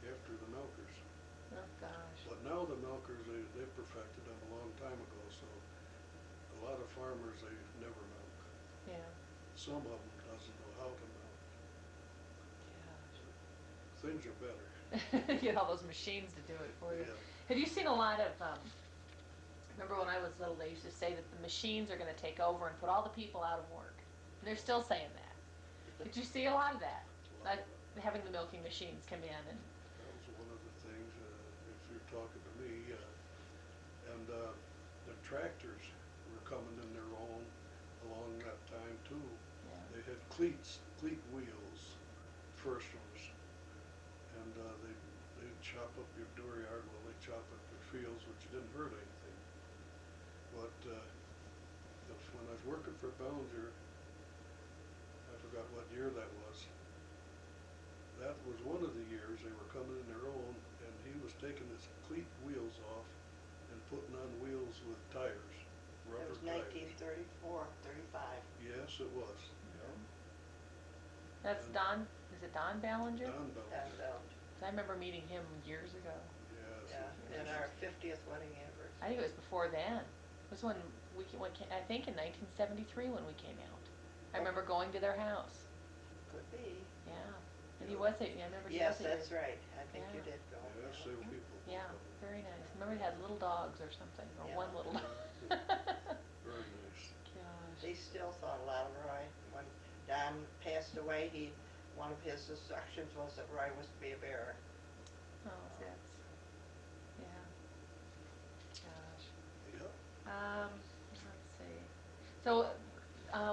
after the milkers. Oh gosh. But now the milkers, they perfected them a long time ago, so a lot of farmers, they never milk. Yeah. Some of them doesn't know how to milk. Gosh. Things are better. You get all those machines to do it for you. Yeah. Have you seen a lot of, remember when I was little, they used to say that the machines are going to take over and put all the people out of work. And they're still saying that. Did you see a lot of that? Like having the milking machines come in and... That was one of the things, if you're talking to me, and the tractors were coming in their own along that time too. Yeah. They had cleat wheels, first ones, and they'd chop up your dooryard while they chop up your fields, which didn't hurt anything. But when I was working for Bellinger, I forgot what year that was. That was one of the years they were coming in their own, and he was taking his cleat wheels off and putting on wheels with tires, It rubber was tires. 1934, 35. Yes, it was. Yeah. That's And Don, is it Don Ballinger? Don And, Bellinger. I remember meeting him years ago. Yes. yeah, and our 50th wedding anniversary. I think it was before then. It was when I think in 1973 when we came out. I remember going to their house. Could be. Yeah. And he was I remember he Yes, was at that's your, right. I think you Yeah. did go. Yes, they were people. Yeah, very nice. I remember he had little dogs or something, or Yeah. one little dog. Very nice. Gosh. They still thought a lot of Roy. When Don passed away, one of his instructions was that Roy was to be a bearer. Oh, that's, yeah. Gosh. Yep. Let's see. So,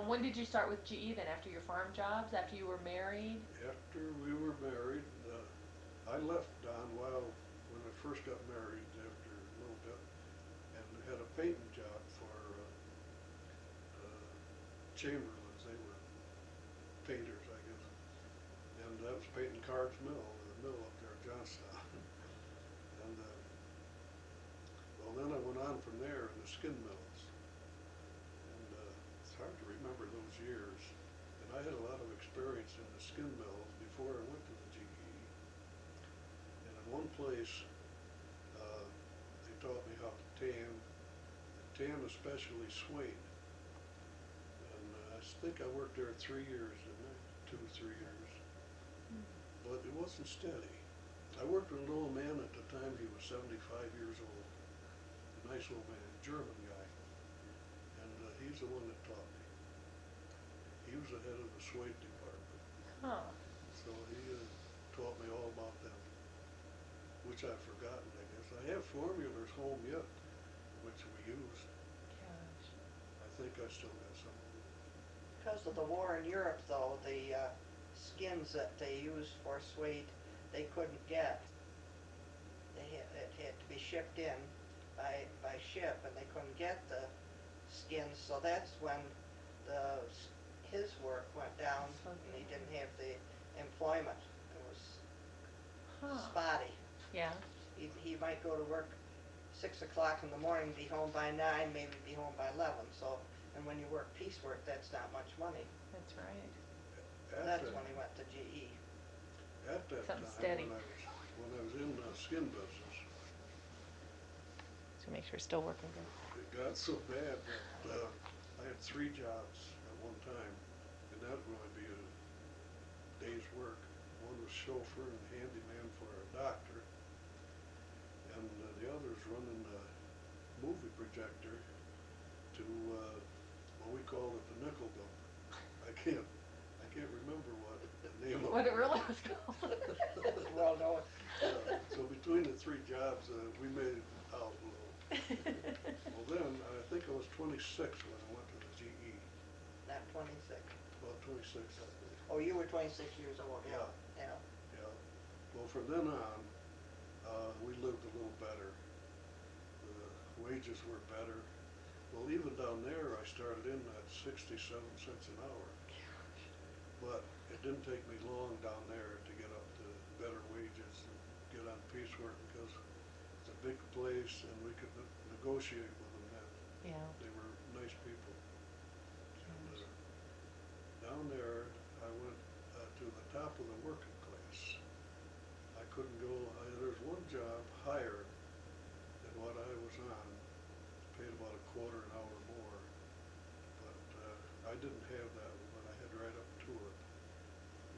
when did you start with GE then? After your farm jobs? After you were married? After we were married, I left Don when I first got married after a little bit, and had a painting job for Chamberlains. They were painters, I guess. And that was painting Cards Mill, the mill up there at Johnstown. And well, then I went on from there in the skin mills. And it's hard to remember those years. And I had a lot of experience in the skin mills before I went to the GE. And in one place, they taught me how to tan especially suede. And I think I worked there 3 years, didn't I? 2 or 3 years. But it wasn't steady. I worked with an old man at the time. He was 75 years old. A nice old man, German guy. And he's the one that taught me. He was the head of the suede department. Huh. So he taught me all about them, which I've forgotten, I guess. I have formulas home yet, which we used. Gosh. I think I still got some of them. Because of the war in Europe, though, the skins that they used for suede, they couldn't get. It had to be shipped in by ship, and they couldn't get the skins. So that's when his work went down, and he didn't have the employment. It was spotty. Yeah. He might go to work 6 o'clock in the morning, be home by 9, maybe be home by 11. So, and when you work piecework, that's not much money. That's right. So that's when he went to GE. At that Something time, steady. when I was in the skin business, So make sure it's still working good. it got so bad that I had 3 jobs at one time, and that would only be a day's work. One was chauffeur and handyman for a doctor, and the other was running a movie projector to what we called it the nickel dump. I can't remember what the name of What it it really was called. Well known. So between the 3 jobs, we made it out a little. Well, then, I think I was 26 when I went to the GE. Not 26. About 26, I think. Oh, you were 26 years old, yeah. Yeah. Well, from then on, we lived a little better. The wages were better. Well, even down there, I started in at 67 cents an hour. But it didn't take me long down there to get up to better wages and get on piecework, because it's a big place and we could negotiate with them then. Yeah. They were nice people. And down there, I went to the top of the working class. I couldn't go, there's one job higher than what I was on, paid about a quarter an hour more, but I didn't have that when I had right up to it.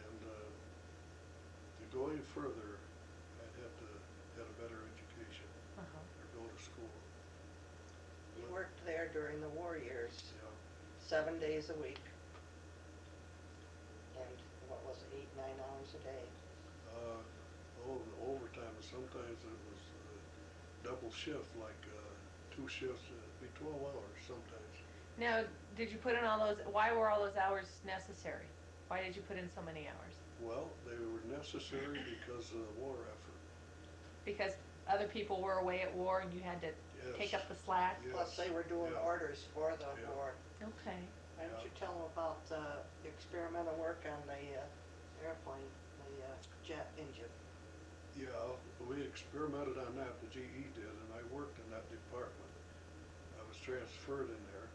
And to go any further, I'd have to get a better education or go to school. You worked there during the war years, Yeah. 7 days a week. And what was it, 8, 9 hours a day? The overtime, sometimes it was double shift, like 2 shifts, it'd be 12 hours sometimes. Now, did you put in all those, why were all those hours necessary? Why did you put in so many hours? Well, they were necessary because of the war effort. Because other people were away at war and you had to take Yes. up the slack? Yes. Plus, they were doing Yeah. orders for the Yeah. war. Okay. Why don't Yeah. you tell them about the experimental work on the airplane, the jet engine? Yeah, we experimented on that, the GE did, and I worked in that department. I was transferred in there,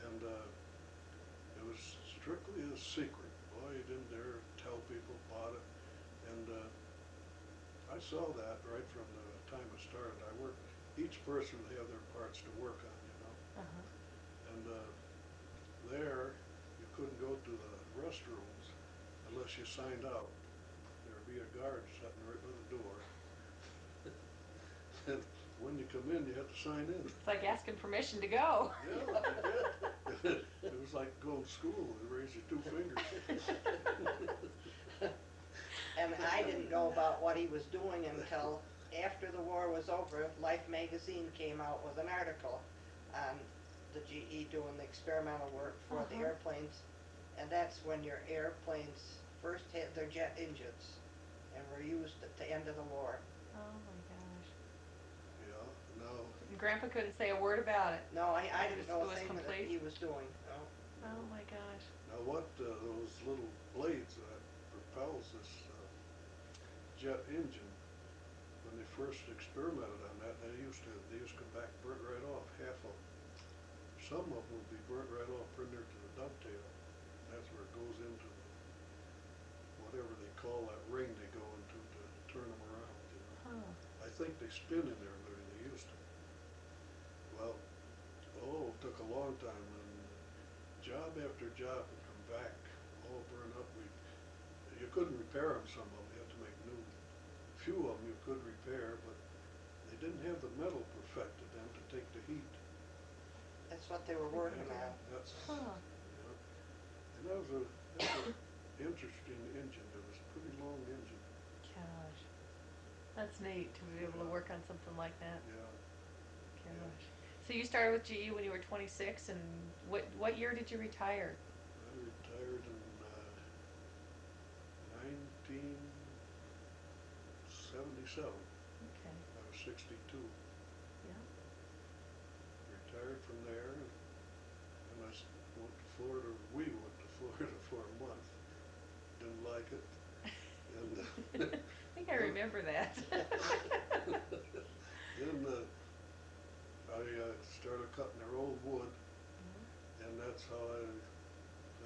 and it was strictly a secret boy, you didn't dare tell people about it. And I saw that right from the time it started. I worked, each person would have their parts to work on, you know. Uh-huh. And there, you couldn't go to the restrooms unless you signed out. There'd be a guard sitting right by the door. And when you come in, you have to sign in. It's like asking permission to go. Yeah, you did. It was like going to school. You raise your two fingers. And I didn't know about what he was doing until after the war was over. Life magazine came out with an article on the GE doing the experimental work for the Uh-huh. airplanes, and that's when your airplanes first had their jet engines and were used at the end of the war. Oh my gosh. Yeah, no. And Grandpa couldn't say a word about it. No, I didn't know It a was thing that complete? he was doing. No. Oh my gosh. Now what those little blades that propels this jet engine, when they first experimented on that, they used to come back burnt right off, half of them. Some of them would be burnt right off pretty near to the dovetail. That's where it goes into whatever they call that ring they go into to turn them around, you know. Huh. I think they spin in there, Larry, they used to. Well, it took a long time, and job after job would come back, all burned up. You couldn't repair them, some of them, you had to make new. Few of them you could repair, but they didn't have the metal perfected then to take the heat. That's what they were working on. That's, Huh. yeah. And that was an interesting engine. It was a pretty long engine. Gosh. That's neat to be able to work on something like that. Yeah. Gosh. So you started with GE when you were 26, and what year did you retire? I retired in 1977. Okay. I was 62. Yeah. Retired from there, and I went to Florida. We went to Florida for a month. Didn't like it. And I think I remember that. then I started cutting their old wood, Mhm. and that's how I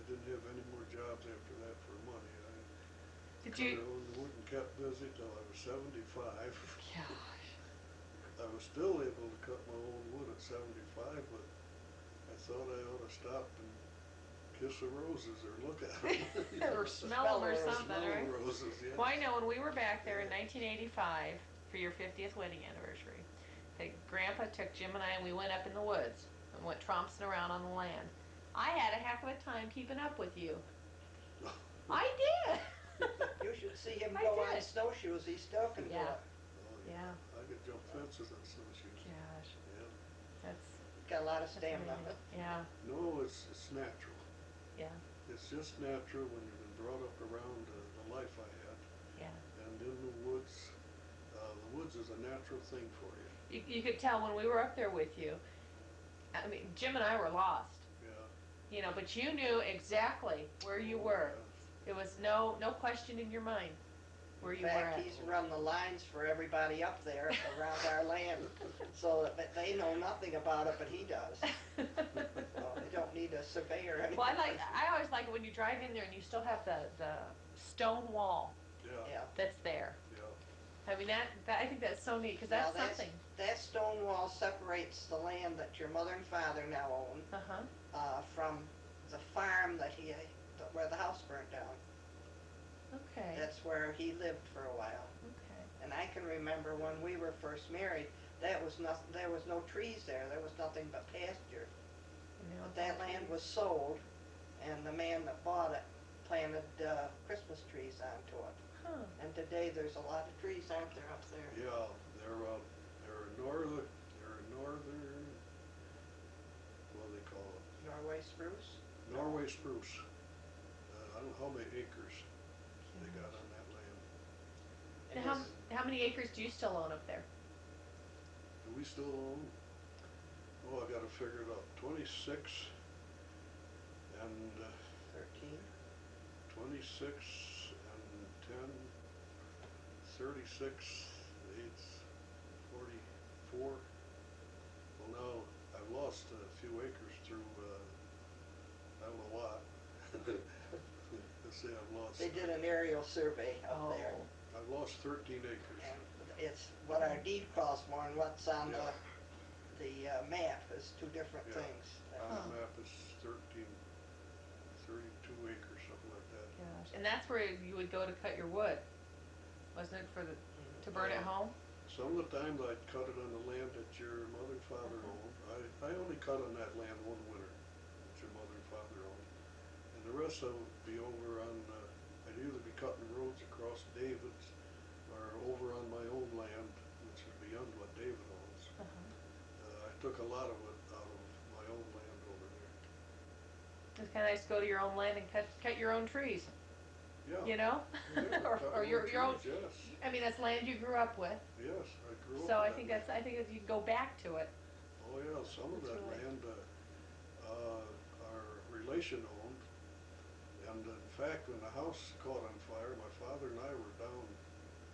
didn't have any more jobs after that for money. I Did cut you? their own wood and kept busy till I was 75. Gosh. I was still able to cut my own wood at 75, but I thought I ought to stop and kiss the roses or look at them. Or smell them or Smell something, Smell right? the roses, yeah. Well, I know when we were back there in 1985 for your 50th wedding anniversary, that Grandpa took Jim and I, and we went up in the woods and went tromping around on the land. I had a heck of a time keeping up with you. I did. You should see him I go on did. snowshoes. He still can do Yeah. it. Oh, Yeah. I could jump fences on snowshoes. Gosh, Yeah. that's Got a lot of that's stamina. amazing. Yeah, No, it's natural. yeah, It's just natural when you've been brought up around the life I had. yeah. And in the woods is a natural thing for you. You could tell when we were up there with you. I mean, Jim and I were lost, Yeah. but you knew exactly where you were. There was no question in your mind where you In were fact, at. he's run the lines for everybody up there around our land, so that they know nothing about it, but he does. So they don't need a surveyor or anything. Well, I always like it when you drive in there and you still have the stone wall Yeah. Yeah. that's there. Yeah. I mean, that I think that's so neat, because Now that's something. that stone wall separates the land that your mother and father now own Uh-huh. from the farm where the house burnt down. Okay. That's where he lived for a while. Okay. And I can remember when we were first married, there was no trees there. There was nothing but pasture. You know, But that land was sold, and the man that bought it planted Christmas trees onto it. Huh. And today there's a lot of trees, aren't there, up there? Yeah, they're northern, what do they call it? Norway spruce? Norway spruce. I don't know how many acres they got on that land. Now, how many acres do you still own up there? Do we still own? Oh, I gotta figure it out. 26 and 13? 26 and 10, 36, 8, 44. Well, now I've lost a few acres through, I don't know what. Let's see, They did an aerial survey up there. Oh, I've lost 13 acres. And it's what our deed calls for and what's on Yeah. the map is two different Yeah. things. On Huh. the map is 32 acres, something like that. gosh. And that's where you would go to cut your wood, wasn't it, to burn at home? Some of the times I'd cut it on the land that your mother and father owned. I only cut on that land one winter that your mother and father owned. And the rest of it would be over on, I'd either be cutting roads across David's or over on my own land, which is beyond what David owns. I took a lot of it out of my own land over there. It's kind of nice to go to your own land and cut your own trees, Yeah. you know? Yeah, or cut or your own. trees, yes. I mean, that's land you grew up with. Yes, I grew up So I with think that I think that you go back to it. Oh yeah, some of That's that really- land our relation owned, and in fact, when the house caught on fire, my father and I were down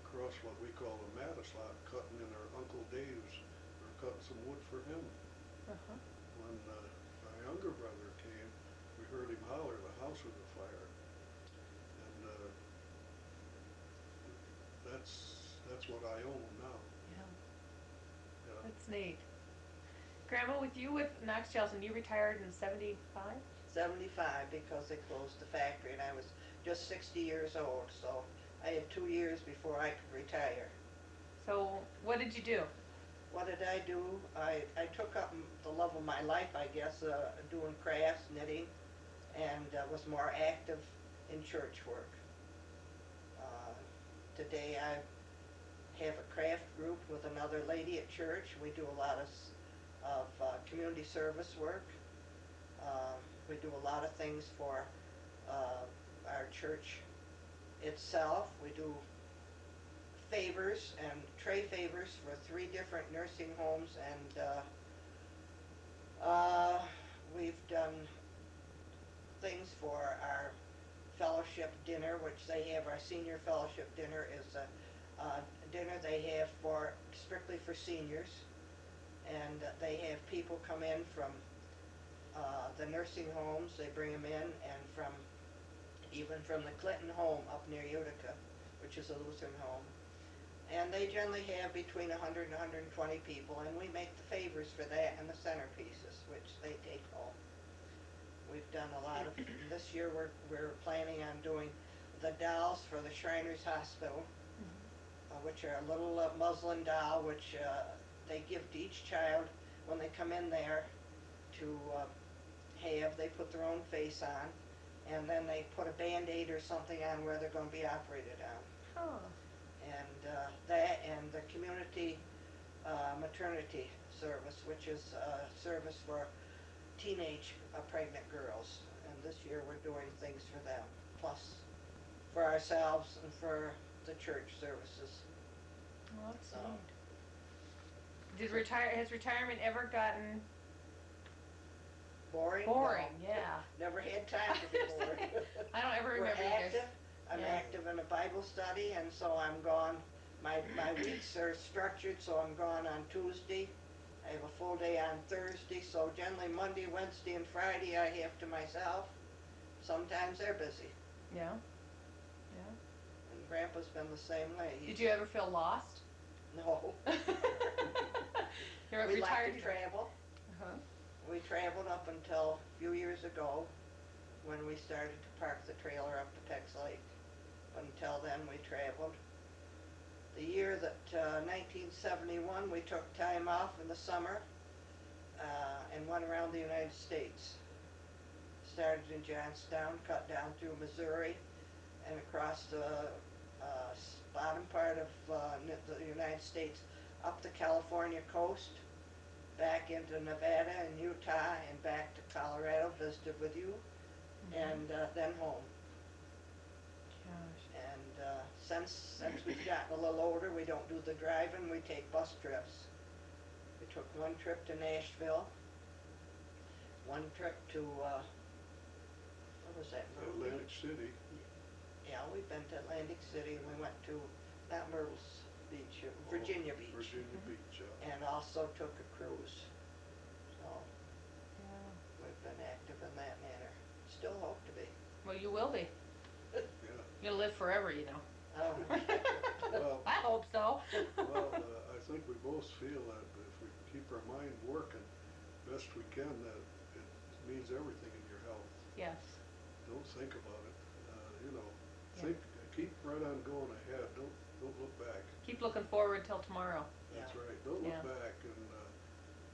across what we call the Mattis lot, cutting in our Uncle Dave's. We were cutting some wood for him. Uh-huh. When my younger brother came, we heard him holler, the house was afire. And that's what I own now. Yeah, Yeah. that's neat. Grandma, with you with Knox Chelson, you retired in '75? 75 because they closed the factory and I was just 60 years old, so I had 2 years before I could retire. So what did you do? What did I do? I took up the love of my life, I guess, doing crafts, knitting, and was more active in church work. Today I have a craft group with another lady at church. We do a lot of community service work. We do a lot of things for our church itself. We do favors and tray favors for 3 different nursing homes, and we've done things for our fellowship dinner, which they have. Our senior fellowship dinner is a dinner they have for strictly for seniors, and they have people come in from the nursing homes. They bring them in, and even from the Clinton home up near Utica, which is a Lutheran home. And they generally have between 100 and 120 people, and we make the favors for that and the centerpieces, which they take home. We've done a lot of, this year we're planning on doing the dolls for the Shriners Hospital, which are a little muslin doll, which they give to each child when they come in there to they put their own face on, and then they put a Band-Aid or something on where they're going to be operated on. Oh. And that and the community maternity service, which is a service for teenage pregnant girls. And this year we're doing things for them, plus for ourselves and for the church services. Well, that's So. neat. Has retirement ever gotten Boring? boring? No. Yeah. Never had time to be bored. I don't ever We're remember you guys. active. I'm Yeah. active in a Bible study, and so I'm gone. My weeks are structured, so I'm gone on Tuesday. I have a full day on Thursday, so generally Monday, Wednesday, and Friday I have to myself. Sometimes they're busy. Yeah. And Grandpa's been the same way. Did you ever feel lost? No. You're We retired. like to travel. Uh-huh. We traveled up until a few years ago when we started to park the trailer up to Tex Lake. Until then, we traveled. The year that 1971, we took time off in the summer and went around the United States. Started in Johnstown, cut down through Missouri, and across the bottom part of the United States, up the California coast, back into Nevada and Utah, and back to Colorado, visited with you, and then home. Gosh. And since we've gotten a little older, we don't do the driving, we take bus trips. We took one trip to Nashville, one trip to, what was that, Myrtle Atlantic Beach? City. Yeah, we've been to Atlantic City, and we went to, not Myrtle's Beach, Virginia Beach. Virginia Beach, yeah. And also took a cruise. So, Yeah. we've been active in that manner. Still hope to be. Well, you will be. Yeah. You'll live forever, you know. Well- I hope so. Well, I think we both feel that if we keep our mind working best we can, that it means everything in your health. Yes. Don't think about it, you know, Yeah. keep right on going ahead, don't look back. Keep looking forward till tomorrow. That's Yeah. right, don't look Yeah. back and,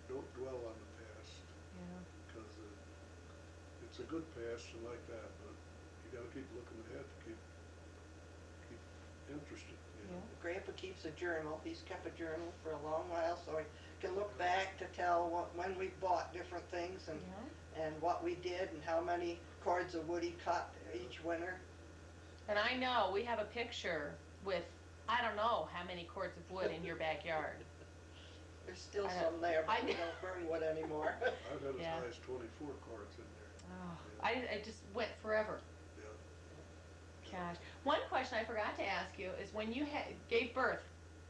don't dwell on the past, Yeah. because it's a good past and like that, but you gotta keep looking ahead to keep interested, you know. Yeah. Grandpa keeps a journal. He's kept a journal for a long while, so he can look back to tell when we bought different things and what we did and how many cords of wood he cut each winter. And I know we have a picture with, I don't know how many cords of wood in your backyard. There's still I some there, I but we know. don't burn wood anymore. I've had as Yeah. high as 24 cords in there. Oh, Yeah. I just went forever. Yeah. Gosh. One question I forgot to ask you is when you gave birth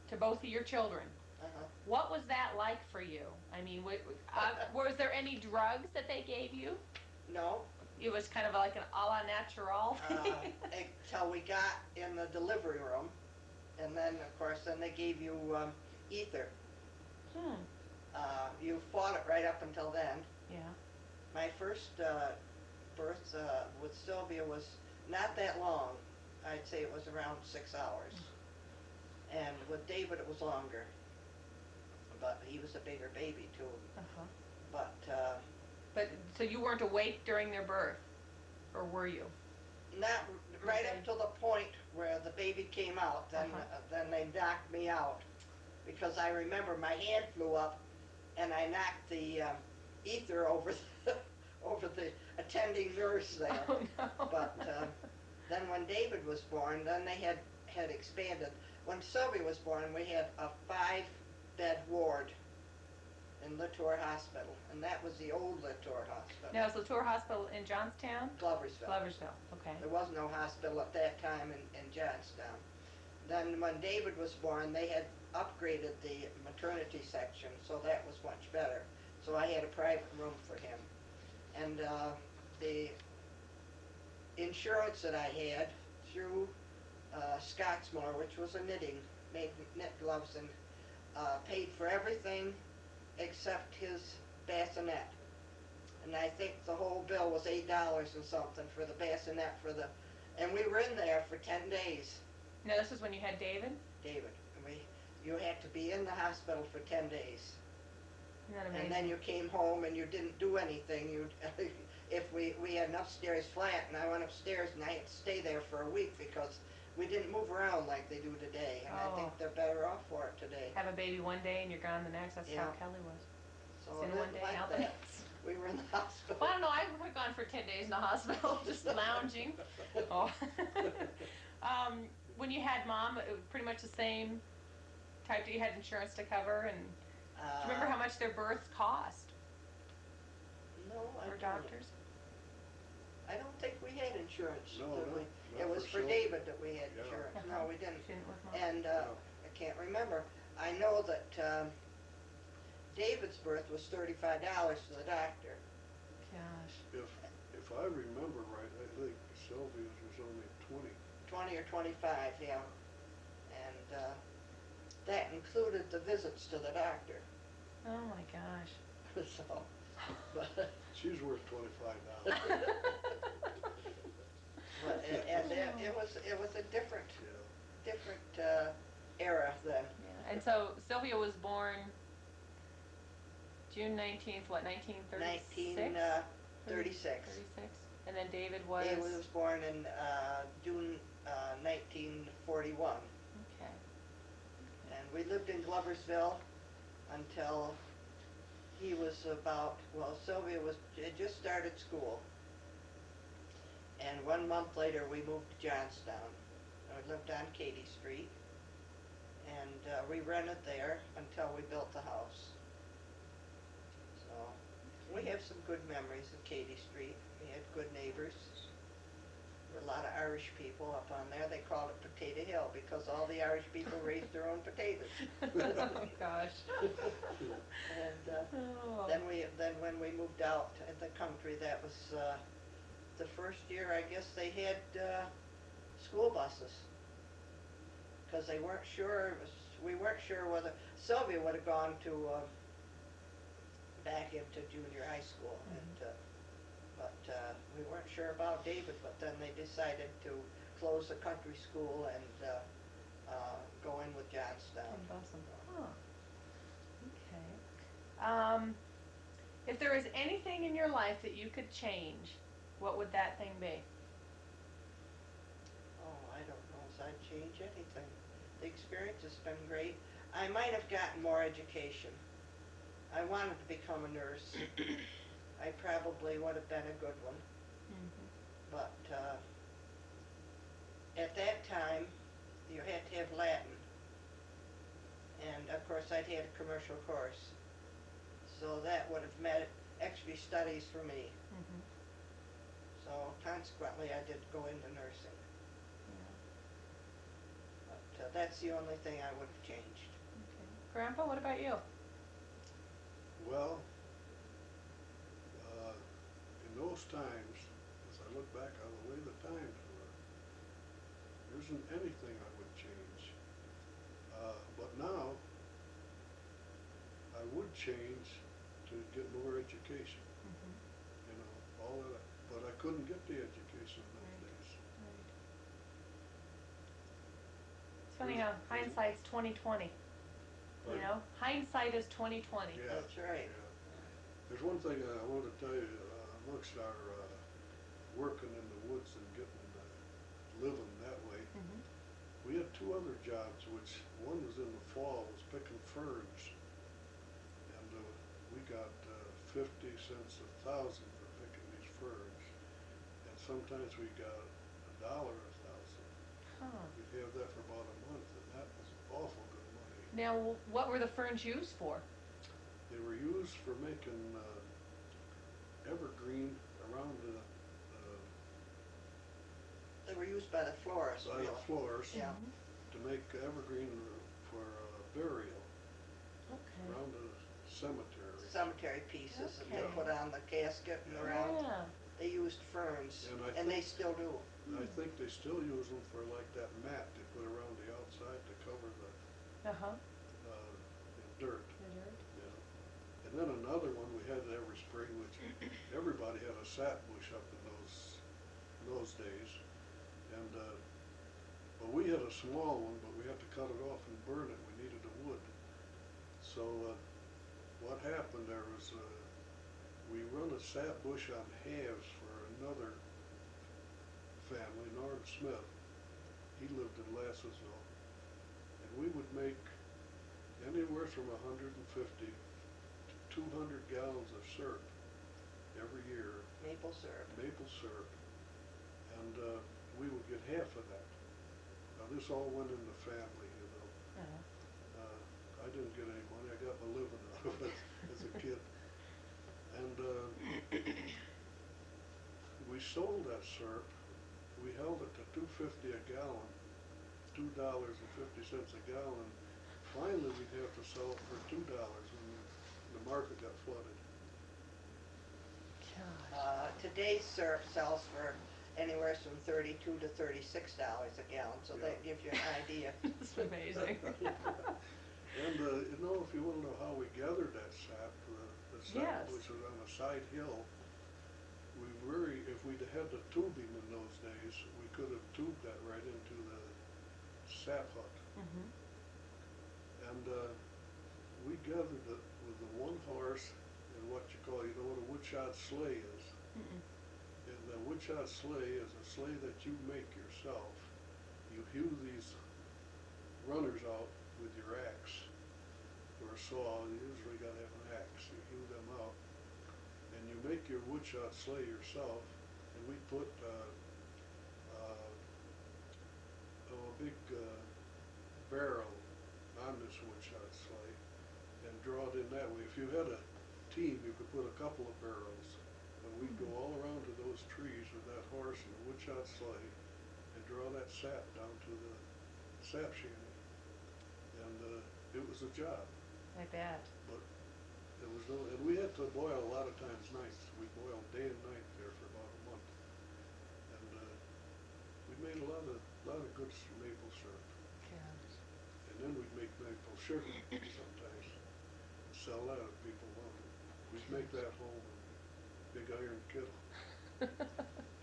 to both of your children, Uh-huh. what was that like for you? I mean, was there any drugs that they gave you? No, It was kind of like an a la natural thing? until we got in the delivery room, and then, of course, then they gave you ether. Hmm. You fought it right up until then. Yeah. My first birth with Sylvia was not that long. I'd say it was around 6 hours. And with David it was longer. But he was a bigger baby too. Uh-huh. But So you weren't awake during their birth, or were you? not right Okay. up to the point where the baby came out. Then then they knocked me out, because I remember my hand flew up and I knocked the ether over over the attending nurse there. Oh no. But then when David was born, then they had expanded. When Sylvia was born, we had a 5-bed ward in Latour Hospital, and that was the old Latour Hospital. Now, is Latour Hospital in Johnstown? Gloversville. Gloversville, okay. There was no hospital at that time in Johnstown. Then when David was born, they had upgraded the maternity section, so that was much better. So I had a private room for him. And the insurance that I had through Scottsmore, which was a made knit gloves, and paid for everything except his bassinet. And I think the whole bill was $8 and something for the bassinet and we were in there for 10 days, Now, this is when you had David? David. And you had to be in the hospital for 10 days. Isn't that amazing? And then you came home and you didn't do anything. If we had an upstairs flat, and I went upstairs and I had to stay there for a week because we didn't move around like they do today. And I think Oh. they're better off for it today. Have a baby one day and you're gone the next. That's how Yeah. Kelly was. So In it one isn't day, like out the that. next. We were in the hospital. Well, I don't know. I would have gone for 10 days in the hospital, just lounging. Oh. When you had Mom, it was pretty much the same type. You had insurance to cover, and do you remember how much their births cost No, I for don't. doctors? I don't think we had insurance. No, did no, we? not It was for for Sylvia. David that we had Yeah. insurance. Uh-huh. No, we didn't. She didn't with Mom? And No. I can't remember. I know that David's birth was $35 to the doctor. Gosh. If I remember right, I think Sylvia's was only 20. 20 or 25, yeah. And that included the visits to the doctor. Oh my gosh. So, but, She's worth $25. it was a different Yeah. era then. Yeah. And so Sylvia was born June 19th, what, 1936? 1936. 36. And then David was? David was born in June 1941. Okay. And we lived in Gloversville until he was Sylvia had just started school. And 1 month later we moved to Johnstown. We lived on Katy Street. And we rented there until we built the house. So we have some good memories of Katy Street. We had good neighbors. There were a lot of Irish people up on there. They called it Potato Hill because all the Irish people raised their own potatoes. Oh gosh. And Oh. then when we moved out in the country, that was the first year I guess they had school buses. Cause they weren't sure, we weren't sure whether Sylvia would've gone to, back into junior high school and, but we weren't sure about David, but then they decided to close the country school and, go in with Johnstown. And bus them. Huh. Okay. If there was anything in your life that you could change, what would that thing be? Oh, I don't know if I'd change anything. The experience has been great. I might have gotten more education. I wanted to become a nurse. I probably would have been a good one, Mm-hmm. but, at that time, you had to have Latin. And of course, I'd had a commercial course, so that would have meant extra studies for me. Mm-hmm. So consequently, I did go into nursing. Yeah. But that's the only thing I would have changed. Okay. Grandpa, what about you? Well, in those times, as I look back on the way the times were, there isn't anything I would change. But now, I would change to get more education, Mm-hmm. you know, all of that. But I couldn't get the education in those Right. days. Right. It's funny how hindsight's 20/20. You Pardon? know, hindsight is 20/20. Yeah, That's right. yeah. There's one thing I want to tell you, amongst our working in the woods and getting living that way, Mm-hmm. we had two other jobs, which one was in the fall, was picking ferns. And we got 50 cents a thousand for picking these ferns. And sometimes we got $1 a thousand. Huh. We'd have that for about a month, and that was awful good money. Now, what were the ferns used for? They were used for making evergreen around the They were used by the florists, by really. the floors Yeah. Mm-hmm. to make evergreen for burial Okay. around the cemetery. Cemetery pieces that they Okay. put on the casket and around. Yeah. They used ferns, And I and they think- still do. I think they still use them for like that mat they put around the outside to cover the Uh-huh. dirt. The dirt. Yeah. And then another one we had every spring, which everybody had a sap bush up in those days. And but we had a small one, but we had to cut it off and burn it. We needed the wood. So what happened there was we run a sap bush on halves for another family, Norm Smith. He lived in Lassesville, and we would make anywhere from 150 to 200 gallons of syrup every year, Maple syrup. maple syrup, and we would get half of that. Now this all went in the family, you know. Uh-huh. I didn't get any money. I got my living out of it as a kid, and we sold that syrup. We held it to $2.50 a gallon, $2.50 a gallon. Finally, we'd have to sell it for $2 when the market got flooded. Gosh. Today's syrup sells for anywhere from $32 to $36 a gallon, so Yeah. that gives you an idea. It's amazing. And you know, if you want to know how we gathered that sap, the sap Yes. which was on a side hill, if we'd had the tubing in those days, we could have tubed that right into the sap hut. Mm-hmm. And we gathered it with the one horse and what you know what a woodshot sleigh is. Mm-mm. And the woodshot sleigh is a sleigh that you make yourself. You hew these runners out with your axe or a saw. You usually got to have an axe. You hew them out, and you make your woodshot sleigh yourself. And we put a big barrel on this woodshot sleigh and draw it in that way. If you had a team, you could put a couple of barrels, and we'd go all around to those trees with that horse and the woodshot sleigh and draw that sap down to the sap shanty. And it was a job, I bet. but it was and we had to boil a lot of times nights. We boiled day and night there for about a month, and we made a lot of A lot of good maple syrup. Gosh. And then we'd make maple sugar sometimes. Sell that if people wanted. We'd make that home in a big iron kettle.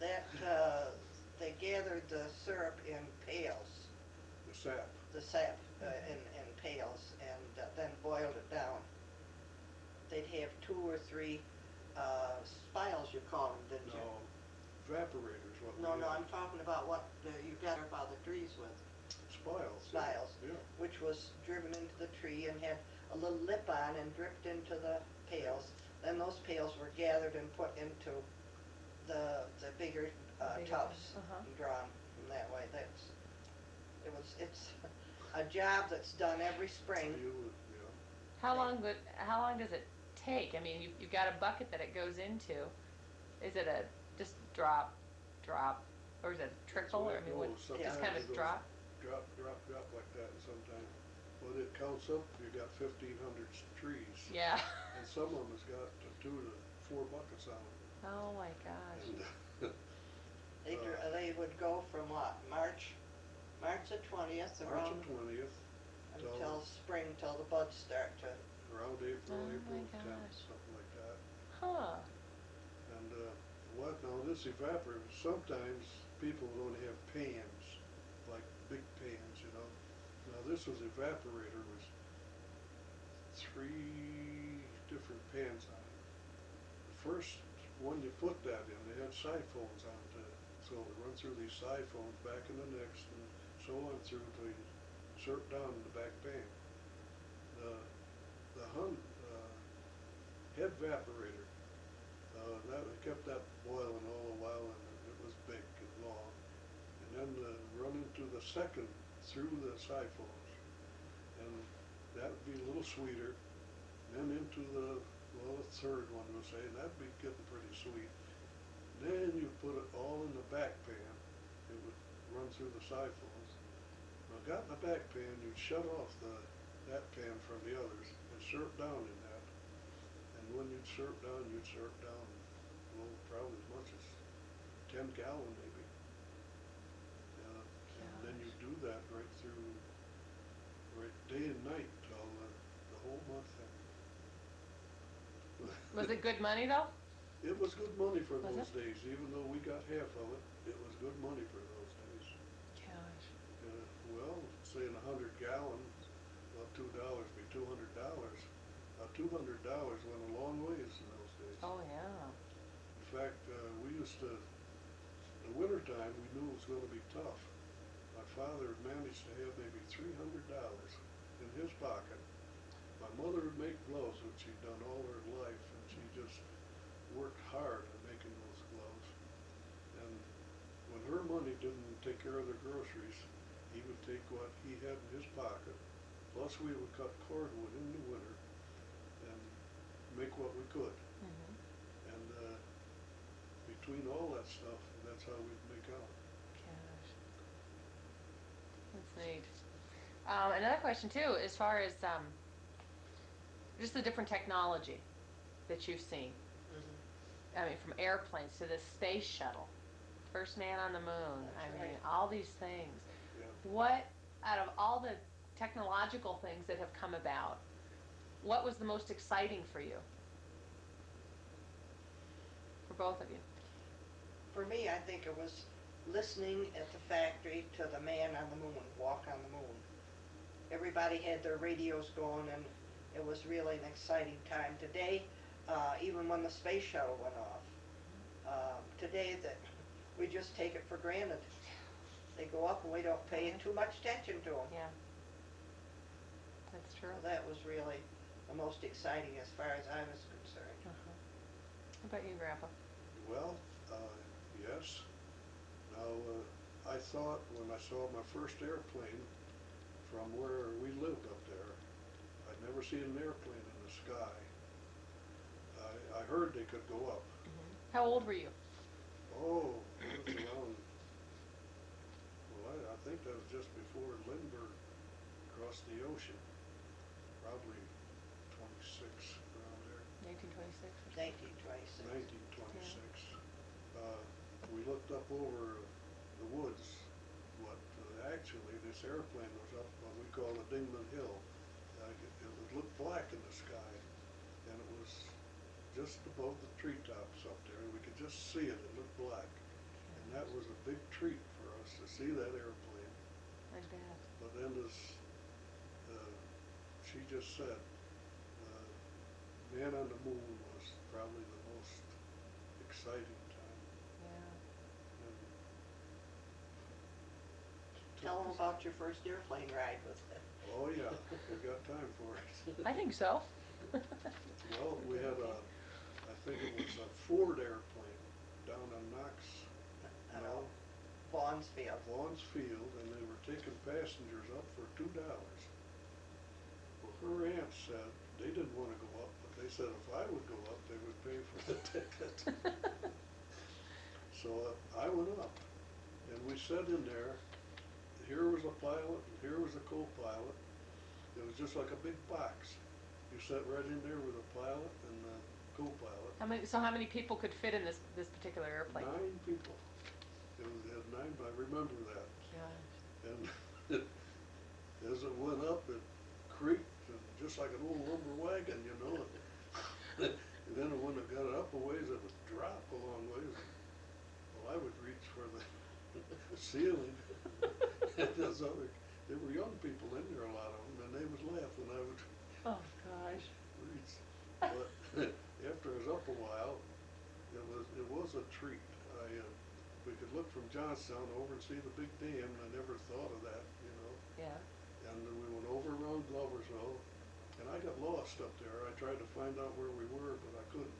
That, they gathered the syrup in pails, The sap. the sap, in pails, and then boiled it down. They'd have 2 or 3, spiles you call them, didn't you? No, evaporators, what we No, no, had. I'm talking about what you got up out of the trees with. Spiles. Spiles, Yeah. which was driven into the tree and had a little lip on and dripped into the pails. Then those pails were gathered and put into the bigger Bigger tubs tub, uh-huh. and drawn from that way. It's a job that's done every spring. Yeah. How long does it take? I mean, you've got a bucket that it goes into. Is it a just drop, or is it a trickle? That's Or, I mean, the way it what, goes. just Sometimes kind of it a goes drop? Drop, drop, drop like that, and sometimes when it counts up, you got 1,500 trees. Yeah. And some of them has got 2 to 4 buckets on them. Oh my gosh. And, They would go from what, March the 20th March around the 20th until spring, till the buds start to. around April, Oh April my 10th, gosh. something like that. Huh. And now this evaporator, sometimes people don't have pans, like big pans, you know. Now this was evaporator with 3 different pans on it. The first one you put that in, they had siphones on it, so it would run through these siphones back in the next and so on through till you insert down in the back pan. The head evaporator, that kept that boiling all the while, and it was big and long. And then run into the second through the siphones, and that would be a little sweeter. And then into the third one, we'll say, that'd be getting pretty sweet. Then you put it all in the back pan. It would run through the siphones. When it got in the back pan, you'd shut off that pan from the others and syrup down in that. And when you'd syrup down, probably as much as 10 gallon maybe. And then you do that right through, right day and night till the whole month end. Was it good money though? It was good money for Was those it? days, even though we got half of it. It was good money for those days. Gosh. Say in 100 gallons, well, $2 be $200. $200 went a long ways in those days. Oh yeah. In fact, we used to, in the wintertime, we knew it was going to be tough. My father managed to have maybe $300 in his pocket. My mother would make gloves, which she'd done all her life, and she just worked hard at making those gloves. And when her money didn't take care of the groceries, he would take what he had in his pocket, plus we would cut cordwood in the winter and make what we could. Mm-hmm. And between all that stuff, that's how we'd make out. Gosh. That's neat. Another question too, as far as just the different technology that you've seen. Mm-hmm. I mean, from airplanes to the space shuttle, first man on the moon. That's I mean, right. all these things. Yeah. What, out of all the technological things that have come about, what was the most exciting for you? For both of you. For me, I think it was listening at the factory to the man on the moon, walk on the moon. Everybody had their radios going, and it was really an exciting time. Today, even when the space shuttle went off, today that we just take it for granted. They go up and we don't pay too much attention to them. Yeah. That's true. So that was really the most exciting as far as I was concerned. Uh-huh. How about you, Grandpa? Well, yes. Now, I thought when I saw my first airplane from where we lived up there, I'd never seen an airplane in the sky. I heard they could go up. Mm-hmm. How old were you? Oh, it was around, I think that was just before Lindbergh crossed the ocean. Probably 26, around there. 1926 or something? 1926. 1926. We looked up over the woods, what, actually, this airplane was up what we call the Dingman Hill. It would look black in the sky, and it was just above the treetops up there, and we could just see it. It looked black, and that was a big treat for us to see that airplane. I bet. But then, as she just said, Man on the Moon was probably the most exciting time. Yeah. And Tell them about your first airplane ride with it. oh yeah, we got time for it. I think so. Well, we had I think it was a Ford airplane down on Vaughn's Field. Vaughn's Field, and they were taking passengers up for $2. Well, her aunt said they didn't want to go up, but they said if I would go up, they would pay for the ticket. So I went up, and we sat in there. Here was a pilot, and here was a co-pilot. It was just like a big box. You sat right in there with a pilot and a co-pilot. How many people could fit in this particular airplane? 9 people. It had 9, I remember that. Gosh. And as it went up, it creaked, and just like an old lumber wagon, you know. And then when it got up a ways, it would drop a long ways. Well, I would reach for the ceiling. And there were young people in there, a lot of them, and they would laugh when I would Oh gosh. reach. But after I was up a while, it was a treat. We could look from Johnstown over and see the big dam, and I never thought of that, you know. Yeah. And then we went over around Gloversville, and I got lost up there. I tried to find out where we were, but I couldn't.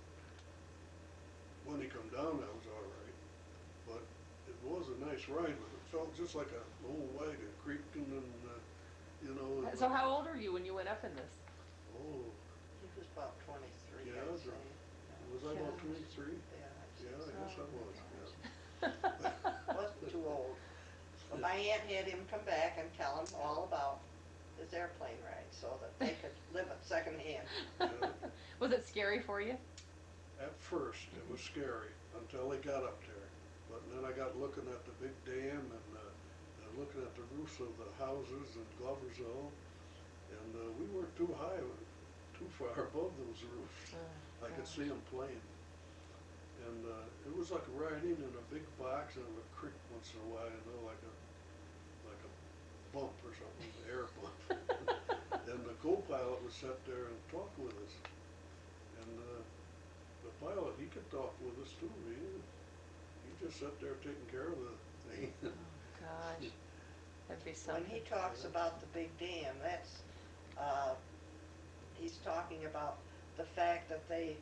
When he come down, I was all right. But it was a nice ride, but it felt just like an old wagon creaking and, you know. So how old were you when you went up in this? Oh, He was about 23, Yeah, I'd was say. was I about Gosh. 23? Yeah, I'd say Yeah, I so. guess I was, yeah. Wasn't too old. But my aunt had him come back and tell him all about his airplane ride so that they could live it secondhand. Yeah. Was it scary for you? At first, it was scary until they got up there. But then I got looking at the big dam and looking at the roofs of the houses in Gloversville, and we weren't too high, too far above those roofs. Oh, I could gosh. see them plain. And it was like riding in a big box, and it would creak once in a while, you know, like a bump or something, an air bump. And the co-pilot would sit there and talk with us. And the pilot, he could talk with us too. He just sat there taking care of the thing. Oh gosh. That'd be When something. he talks about the big dam, he's talking about the fact that they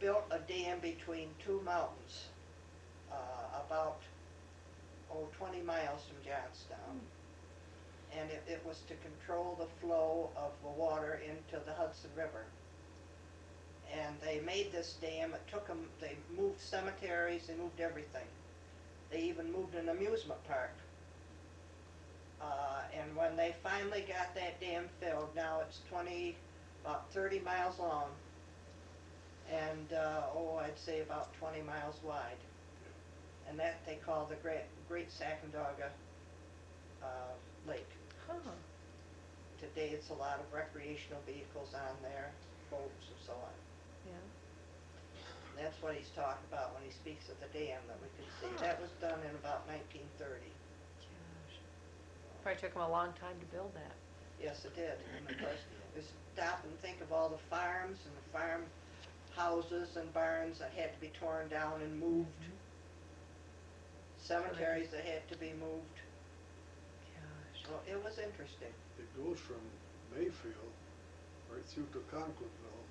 built a dam between 2 mountains, about 20 miles from Johnstown. And it was to control the flow of the water into the Hudson River. And they made this dam. It took them, they moved cemeteries, they moved everything. They even moved an amusement park. And when they finally got that dam filled, now it's about 30 miles long, and I'd say about 20 miles wide. And that they call the Great Sacandaga Lake. Huh. Today it's a lot of recreational vehicles on there, boats and so on. Yeah. That's what he's talking about when he speaks of the dam that we could see. That was done in about 1930. Gosh. Probably took them a long time to build that. Yes, it did. And of course, we stop and think of all the farms and the farm houses and barns that had to be torn down and moved. Cemeteries that had to be moved. Gosh. So it was interesting. It goes from Mayfield right through to Conklinville.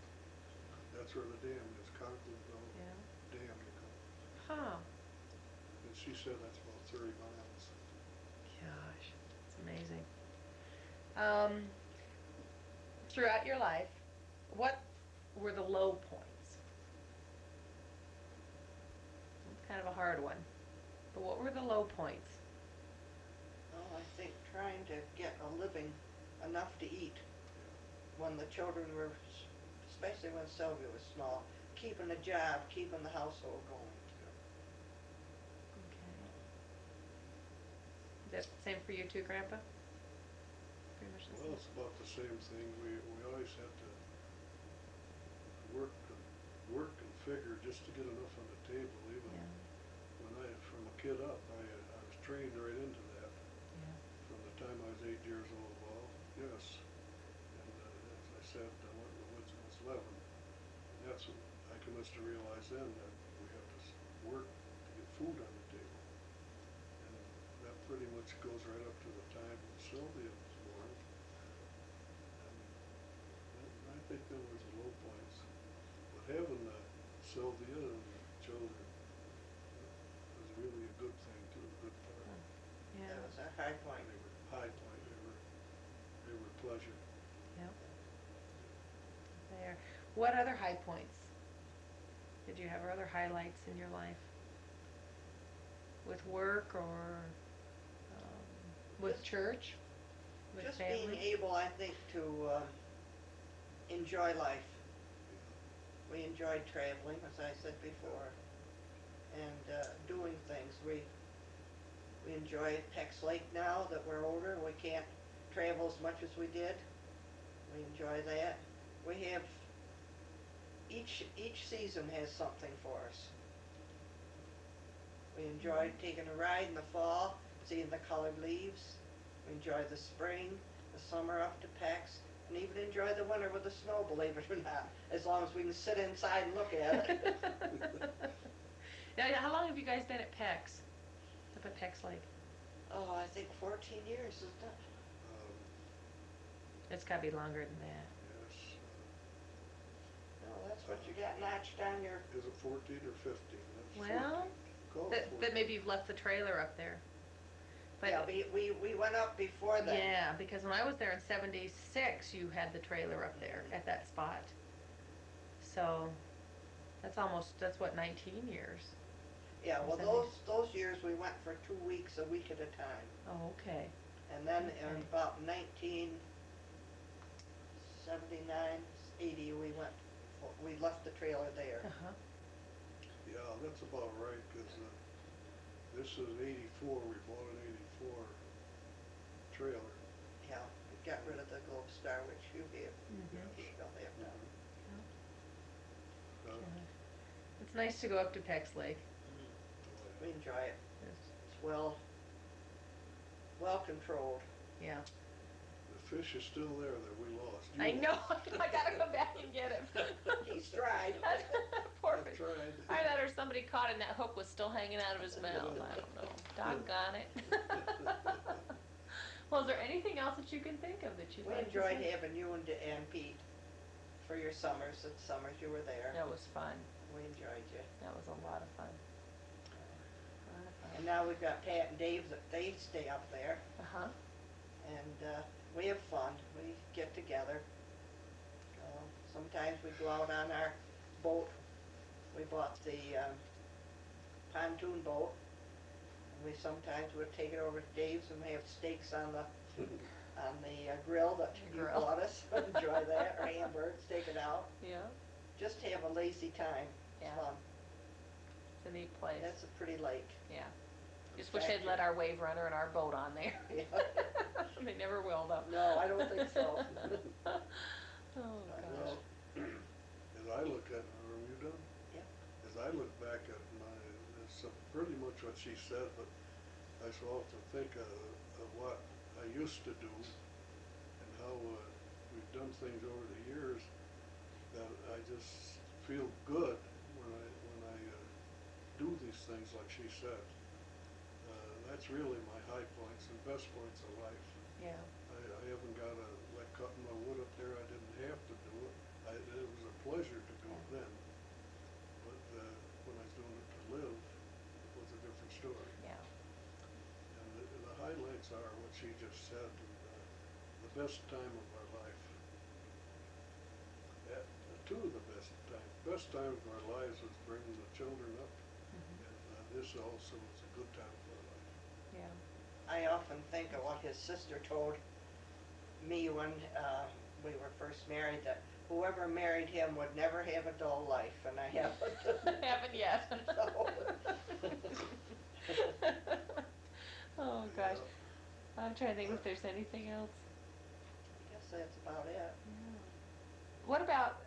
That's where the dam is, Conklinville Yeah. Dam, you call it. Huh. And she said that's about 30 miles. Gosh. It's amazing. Throughout your life, what were the low points? It's kind of a hard one. But what were the low points? Well, I think trying to get a living, enough to eat, when the children were, especially when Sylvia was small, keeping a job, keeping the household going. Okay. Is that same for you too, Grandpa? Pretty much the Well, same. it's about the same thing. We always had to work and figure just to get enough on the table. Even Yeah, from a kid up, I was trained right into that. yeah. From the time I was 8 years old, well, yes. And as I said, I went in the woods when I was 11. And that's what I commenced to realize then, that we have to work to get food on the table. And that pretty much goes right up to the time when Sylvia was born. And I think there was the low points. But having Sylvia and the children was really a good thing too, a good part. Yeah, That was a high point. They were high point. They were pleasure. yep. There. What other high points? Did you have other highlights in your life? With work or with Just- church? With Just family? being able, I think, to enjoy life. We enjoyed traveling, as I said before, and doing things. We enjoy Peck's Lake now that we're older. We can't travel as much as we did. We enjoy that. We have each season has something for us. We enjoyed taking a ride in the fall, seeing the colored leaves. We enjoy the spring, the summer up to Peck's, and even enjoy the winter with the snow, believe it or not, as long as we can sit inside and look at it. Yeah, how long have you guys been at Peck's? Up at Peck's Lake? Oh, I think 14 years, isn't it? Um, It's gotta be longer than that. yes. No, that's what you got notched on your... Is it 14 or 15? That's Well, 14. Call it 14. but maybe you've left the trailer up there. But Yeah, we went up before then. yeah, because when I was there in '76, you had the trailer up there at that spot. So that's what, 19 years. Yeah, well, Or those years we went for 2 weeks, a week at a time. Oh, okay. And then in Okay. about 1979, 80, we left the trailer there. Uh-huh. Yeah, that's about right, because this is 84. We bought an 84 trailer. Yeah, we got rid of the Globe Star, which you have, Mhm. you still have now. Uh, It's nice to go up to Peck's Lake. We enjoy it. It's- It's well controlled. Yeah. The fish is still there that we lost. You I know. lost. I gotta go back and get him. He's tried. Poor I fish. tried. I thought or somebody caught it and that hook was still hanging out of his mouth. I don't know. Doggone it. Well, is there anything else that you can think of that you'd We like to enjoyed say? having you and Pete for your summers. The summers you were there. That was fun. We enjoyed you. That was a lot of fun. A lot of And fun. now we've got Pat and Dave that they stay up there, Uh-huh. and we have fun. We get together. Sometimes we go out on our boat. We bought the pontoon boat, and we sometimes would take it over to Dave's and we have steaks on the grill that The you grill. bought us. Enjoy that, or hamburgers, take it out. Yeah. Just have a lazy time. It's Yeah. fun. It's a neat place. That's a pretty lake. Yeah. Just In wish fact, they'd let our wave runner and our boat on there. Yeah. They never will though. No, I don't think so. Oh, Well, gosh. as I look at, are you done? Yeah. As I look back at it's pretty much what she said, but I so often think of what I used to do and how we've done things over the years that I just feel good when I do these things like she said. That's really my high points and best points of life. Yeah. I haven't got to, like cutting my wood up there, I didn't have to do it. It was a pleasure to do it then. But when I was doing it to live, it was a different story. Yeah. And the highlights are what she just said, the best time of our life. Two of the best time of our lives was bringing the children up. Mhm. And this also was a good time for our life. Yeah. I often think of what his sister told me when we were first married, that whoever married him would never have a dull life, and I haven't. Haven't yet. So. Oh gosh. I'm trying to think if there's anything else. I guess that's about it. Yeah. What about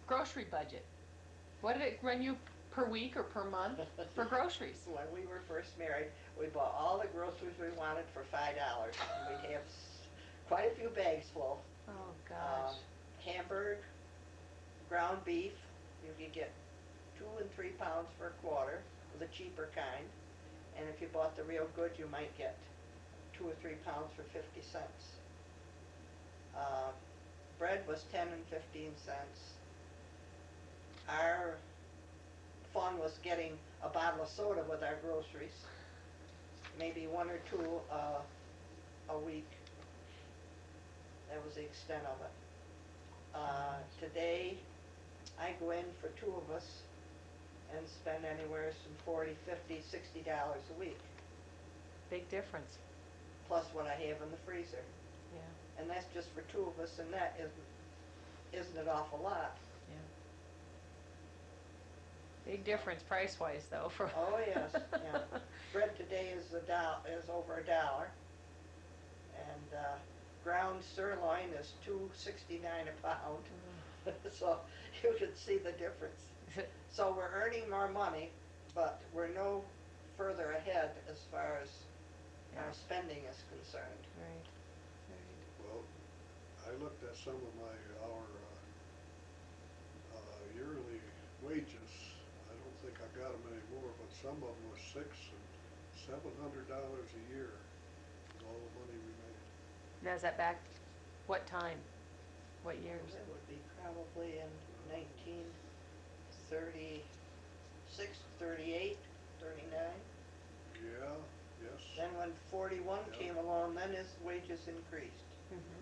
grocery budget? What did it run you per week or per month for groceries? When we were first married, we bought all the groceries we wanted for $5. We'd have quite a few bags full. Oh gosh. Hamburg, ground beef, you could get 2 and 3 pounds for a quarter, the cheaper kind. And if you bought the real good, you might get 2 or 3 pounds for 50 cents. Bread was 10 and 15 cents. Our fun was getting a bottle of soda with our groceries, maybe 1 or 2 a week. That was the extent of it. Today, I go in for 2 of us and spend anywhere from $40, $50, $60 a week, Big difference. plus what I have in the freezer. Yeah. And that's just for 2 of us, and that isn't an awful lot. Yeah. Big difference price-wise, though. For Oh yes, yeah. Bread today is over $1, and ground sirloin is $2.69 a pound. So you can see the difference. So we're earning more money, but we're no further ahead as far as our spending is concerned. Right. Well, I looked at some of our yearly wages. I don't think I got them anymore, but some of them was $600 and $700 a year. Was all the money we made. Now is that back? What time? What years? It would be probably in 1936, 38, 39. Yeah, yes. Then when 41 Yeah. came along, then his wages increased. Mm-hmm.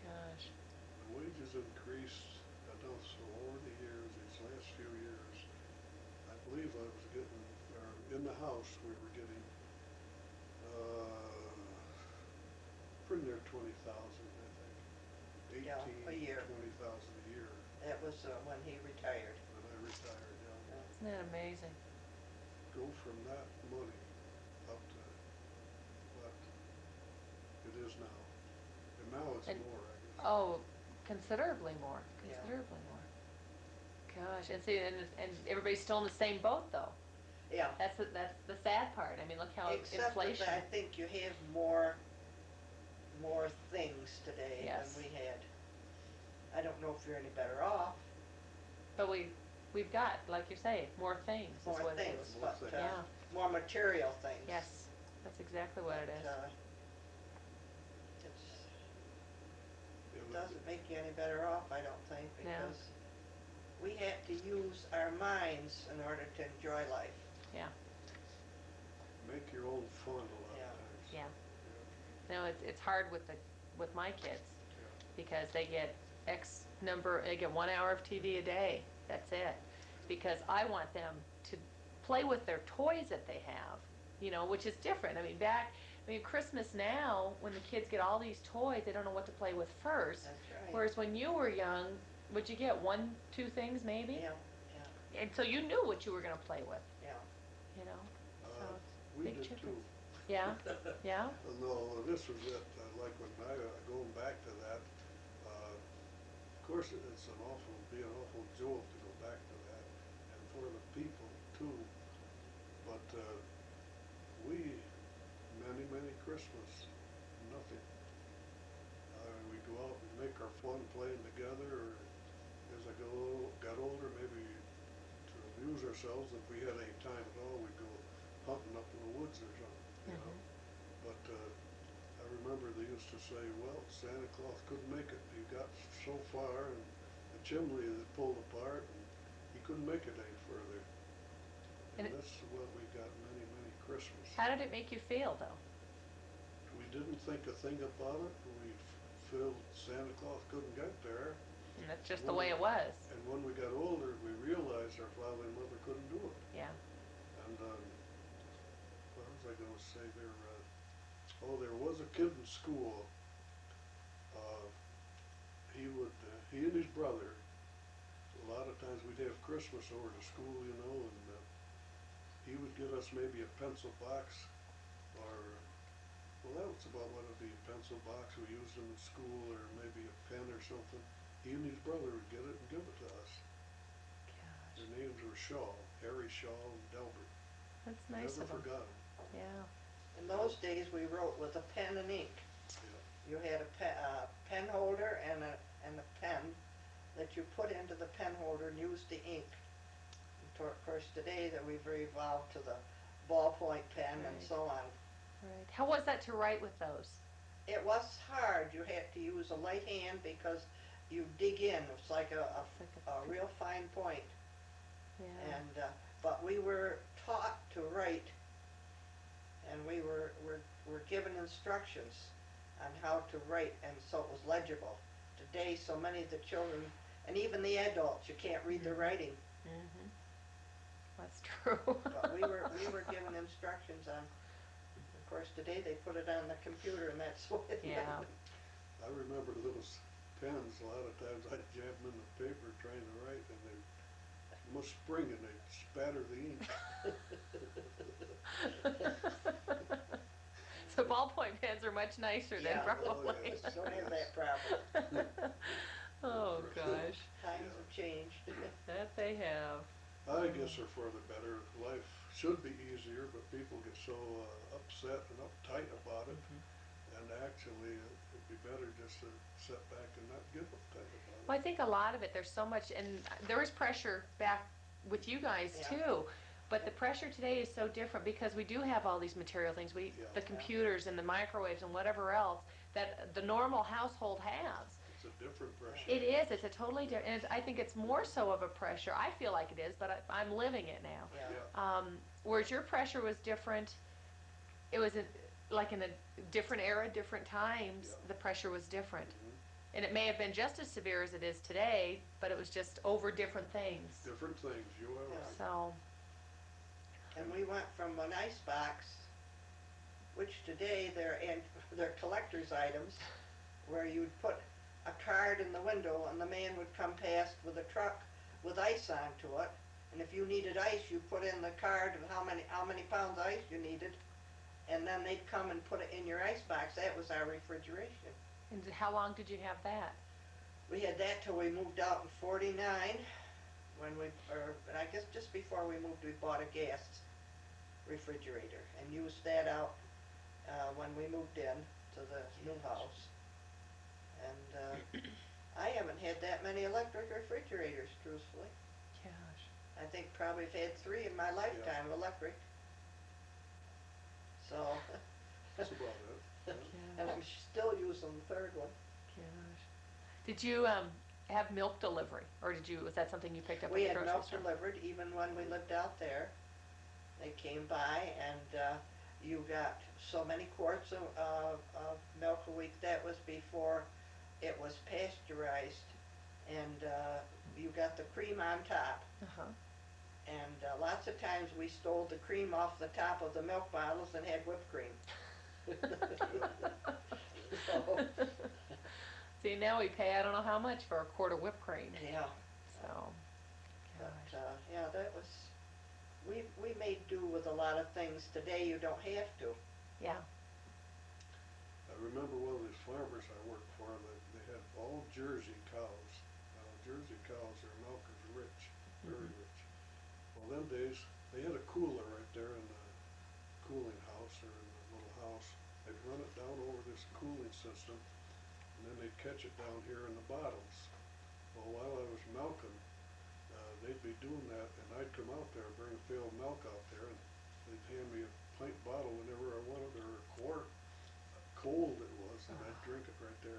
Gosh. The wages increased, I know, so over the years, these last few years, I believe I was getting, or in the house, we were getting, pretty near 20,000, I think. Yeah, a year. 20,000 a year That was when he retired. when I retired, yeah. Isn't that amazing? Go from that money up to what it is now. And now it's And- more, I guess. Oh, considerably more. Yeah. Considerably more. Gosh, and see, and everybody's still in the same boat, though. Yeah. That's the sad part. I mean, look how Except inflation. that I think you have more things today Yes. than we had. I don't know if you're any better off, But we've got, like you say, more things. Is more what it things, is. More but things. Yeah. more material things. Yes, that's exactly what it is. It doesn't make you any better off, I don't think, No. because we have to use our minds in order to enjoy life. Yeah. Make your own fun a lot Yeah. of times. Yeah. Yeah. No, it's hard with my kids because they get they get 1 hour of TV a day. That's it. Because I want them to play with their toys that they have, which is different. I mean, Christmas now, when the kids get all these toys, they don't know what to play with first. That's right. Whereas when you were young, would you get 1, 2 things maybe? Yeah, And so you knew what you were going to play with, yeah. So We big did difference. too. Yeah? Yeah? No, this was it, like when going back to that, of course, it's be an awful jolt to go back to that, and for the people too, but, many Christmas, nothing. We go out and make our fun playing together, or as I got older, maybe to amuse ourselves, if we had any time at all, we'd go hunting up in the woods or something, But I remember they used to say, well, Santa Claus couldn't make it. He got so far, and the chimney that pulled apart, and he couldn't make it any further. And And that's what we got many Christmas. How did it make you feel, though? We didn't think a thing about it. We felt Santa Claus couldn't get there. And that's just the way it was. And when we got older, we realized our father and mother couldn't do it. Yeah. And what was I going to say there? There was a kid in school. He and his brother, a lot of times we'd have Christmas over to school, and he would get us maybe a pencil box, or, well, that was about what it'd be, a pencil box, we used them in school, or maybe a pen or something. He and his brother would get it and give it to us. Gosh, Their names were Shaw, Harry Shaw and Delbert. that's nice Never of them. forgot them. Yeah. In those days, we wrote with a pen and ink. Yeah. You had a pen holder and a pen that you put into the pen holder and used the ink. And of course, today that we've evolved to the ballpoint pen and Right. so on. Right. How was that to write with those? It was hard. You had to use a light hand because you dig in. It's like It's like a real fine point. yeah. And but we were taught to write, and we were given instructions on how to write, and so it was legible. Today, so many of the children, and even the adults, you can't read their writing. Mhm. That's true. But we were given instructions on. Of course, today they put it on the computer, and that's what. Yeah. I remember those pens, a lot of times I'd jam them in the paper trying to write, and they must spring and they'd spatter the ink. So ballpoint pens are much nicer Yeah. than Oh, probably. yes. Don't have that problem. Oh gosh, Times Yeah. have changed. that they have. I guess they're for the better. Life should be easier, but people get so upset and uptight about it. And actually, it'd be better just to sit back and not get uptight about Well, it. I think a lot of it, there's so much, and there was pressure back with you guys Yeah. too. But the pressure today is so different because we do have all these material things, Yeah. the computers and the microwaves and whatever else that the normal household has. It's a different pressure. It is, it's a totally different, and I think it's more so of a pressure. I feel like it is, but I'm living it now. Yeah. Yeah. Whereas your pressure was different, it was like in a different era, different times, Yeah. the pressure was different. Mhm. And it may have been just as severe as it is today, but it was just over different things. Different things, you are Yeah. right. So, And we went from an ice box, which today they're collector's items, where you'd put a card in the window and the man would come past with a truck with ice onto it. And if you needed ice, you put in the card of how many pounds of ice you needed, and then they'd come and put it in your ice box. That was our refrigeration. and how long did you have that? We had that till we moved out in '49, or I guess just before we moved, we bought a gas refrigerator and used that out when we moved in to the new house. And I haven't had that many electric refrigerators, truthfully. Gosh. I think probably I've had 3 in my lifetime, electric. So, That's about it. Yeah. and I'm still using the third one. Gosh. Did you have milk delivery, or was that something you picked up We at the had grocery milk store? delivered even when we lived out there. They came by and you got so many quarts of milk a week. That was before it was pasteurized, and you got the cream on top. Uh-huh. And lots of times we stole the cream off the top of the milk bottles and had whipped cream. So, See, now we pay I don't know how much for a quart of whipped cream. yeah. So, But gosh. yeah, that was, we made do with a lot of things. Today you don't have to. Yeah. I remember one of these farmers I worked for, they had all Jersey cows. Now, Jersey cows, their milk is rich, very rich. Well, them days, they had a cooler right there in the cooling house, or in the little house. They'd run it down over this cooling system, and then they'd catch it down here in the bottles. Well, while I was milking, they'd be doing that, and I'd come out there, bring a pail of milk out there, and they'd hand me a pint bottle whenever I wanted, or a quart. Cold it was, and I'd drink it right there.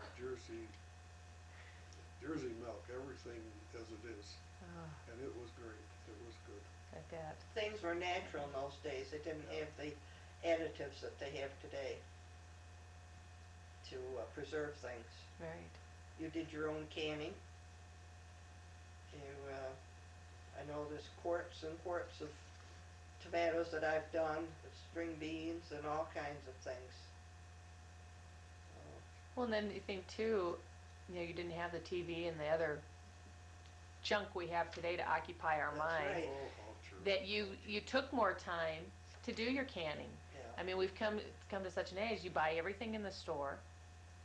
Jersey milk, everything as it is, Oh, and it was great. It was good. I bet. Things were natural in those days. They didn't have the additives that they have today to preserve things. Right. You did your own canning. I know there's quarts and quarts of tomatoes that I've done, with string beans and all kinds of things. Well, and then you think too, you didn't have the TV and the other junk we have today to occupy our That's minds. right. Oh, how true. that you took more time to do your canning. Yeah. I mean, we've come to such an age, you buy everything in the store.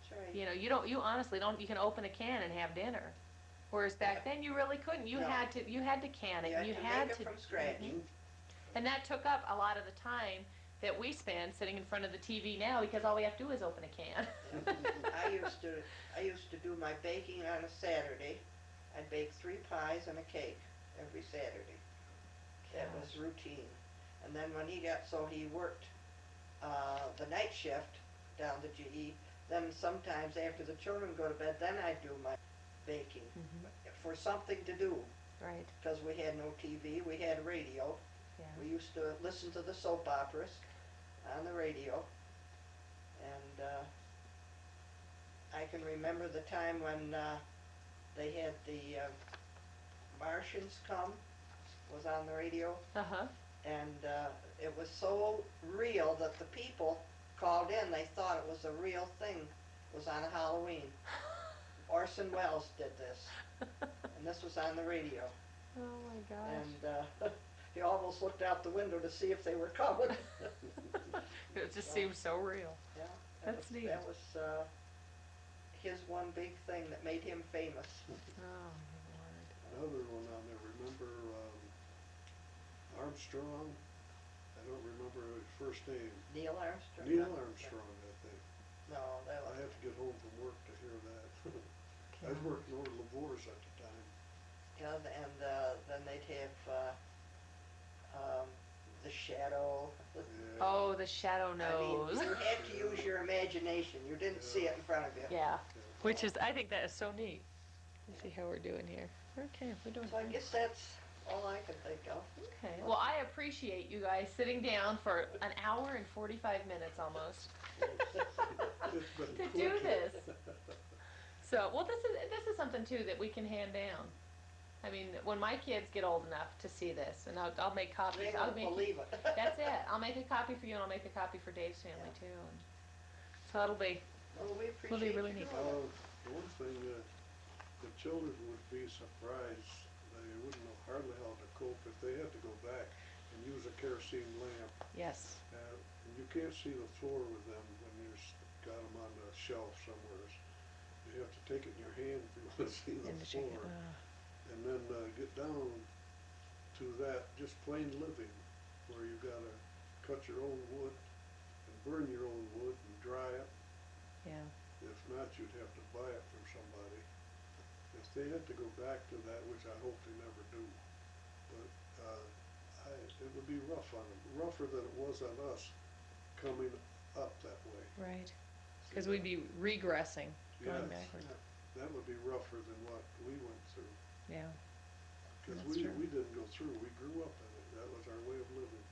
That's right. You know, you honestly don't, you can open a can and have dinner. Whereas back then you really couldn't. You No. had to can it. You had to make it from scratch. Mhm. And that took up a lot of the time that we spend sitting in front of the TV now, because all we have to do is open a can. I used to do my baking on a Saturday. I'd bake 3 pies and a cake every Saturday. That was routine. And then when he worked the night shift down the GE, then sometimes after the children go to bed, then I'd do my baking for something to do, Right. because we had no TV, we had radio. Yeah. We used to listen to the soap operas on the radio, and I can remember the time when they had the Martians come, was on the radio, Uh-huh. and it was so real that the people called in, they thought it was a real thing. It was on a Halloween. Orson Welles did this, and this was on the radio. Oh my gosh. And he almost looked out the window to see if they were coming. It just seems so real. Yeah, That's neat. That was his one big thing that made him famous. Oh my Lord. Another one on there, remember Armstrong? I don't remember his first name. Neil Armstrong? Neil Armstrong, I think. No, that I was... had to get home from work to hear that. I was working over Lavor's at the time. Yeah, and then they'd have The Shadow. Yeah. Oh, the shadow I nose. mean, you had to use your imagination. You didn't see it in front of you. Yeah. Which is, I think that is so neat. Let's see how we're doing here. Okay, we're doing So I fine. guess that's all I can think of. Okay. Well, I appreciate you guys sitting down for an hour and 45 minutes almost It's been to quick. do this. So, well, this is something too that we can hand down. I mean, when my kids get old enough to see this, and I'll make copies. They I'll won't make, believe it. that's it. I'll make a copy for you, and I'll make a copy for Dave's family too. And so it'll be. Well, we Will be appreciate really you neat. doing it. The one thing, the children would be surprised. They wouldn't know hardly how to cope if they had to go back and use a kerosene lamp. Yes. And you can't see the floor with them when you've got them on the shelf somewhere. You have to take it in your hand if you want to see the And to check it. floor. And then get down to that just plain living, where you gotta cut your own wood and burn your own wood and dry it. Yeah. If not, you'd have to buy it from somebody. If they had to go back to that, which I hope they never do, but it would be rough on them, rougher than it was on us coming up that way. Right. Because we'd be regressing, going Yes, backwards. that would be rougher than what we went through. Yeah. Because That's true. we didn't go through, we grew up in it, that was our way of living,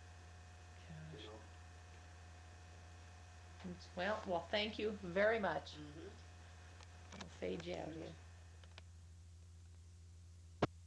Gosh. you know. Well, thank you very much. Mhm. I'll fade you out here.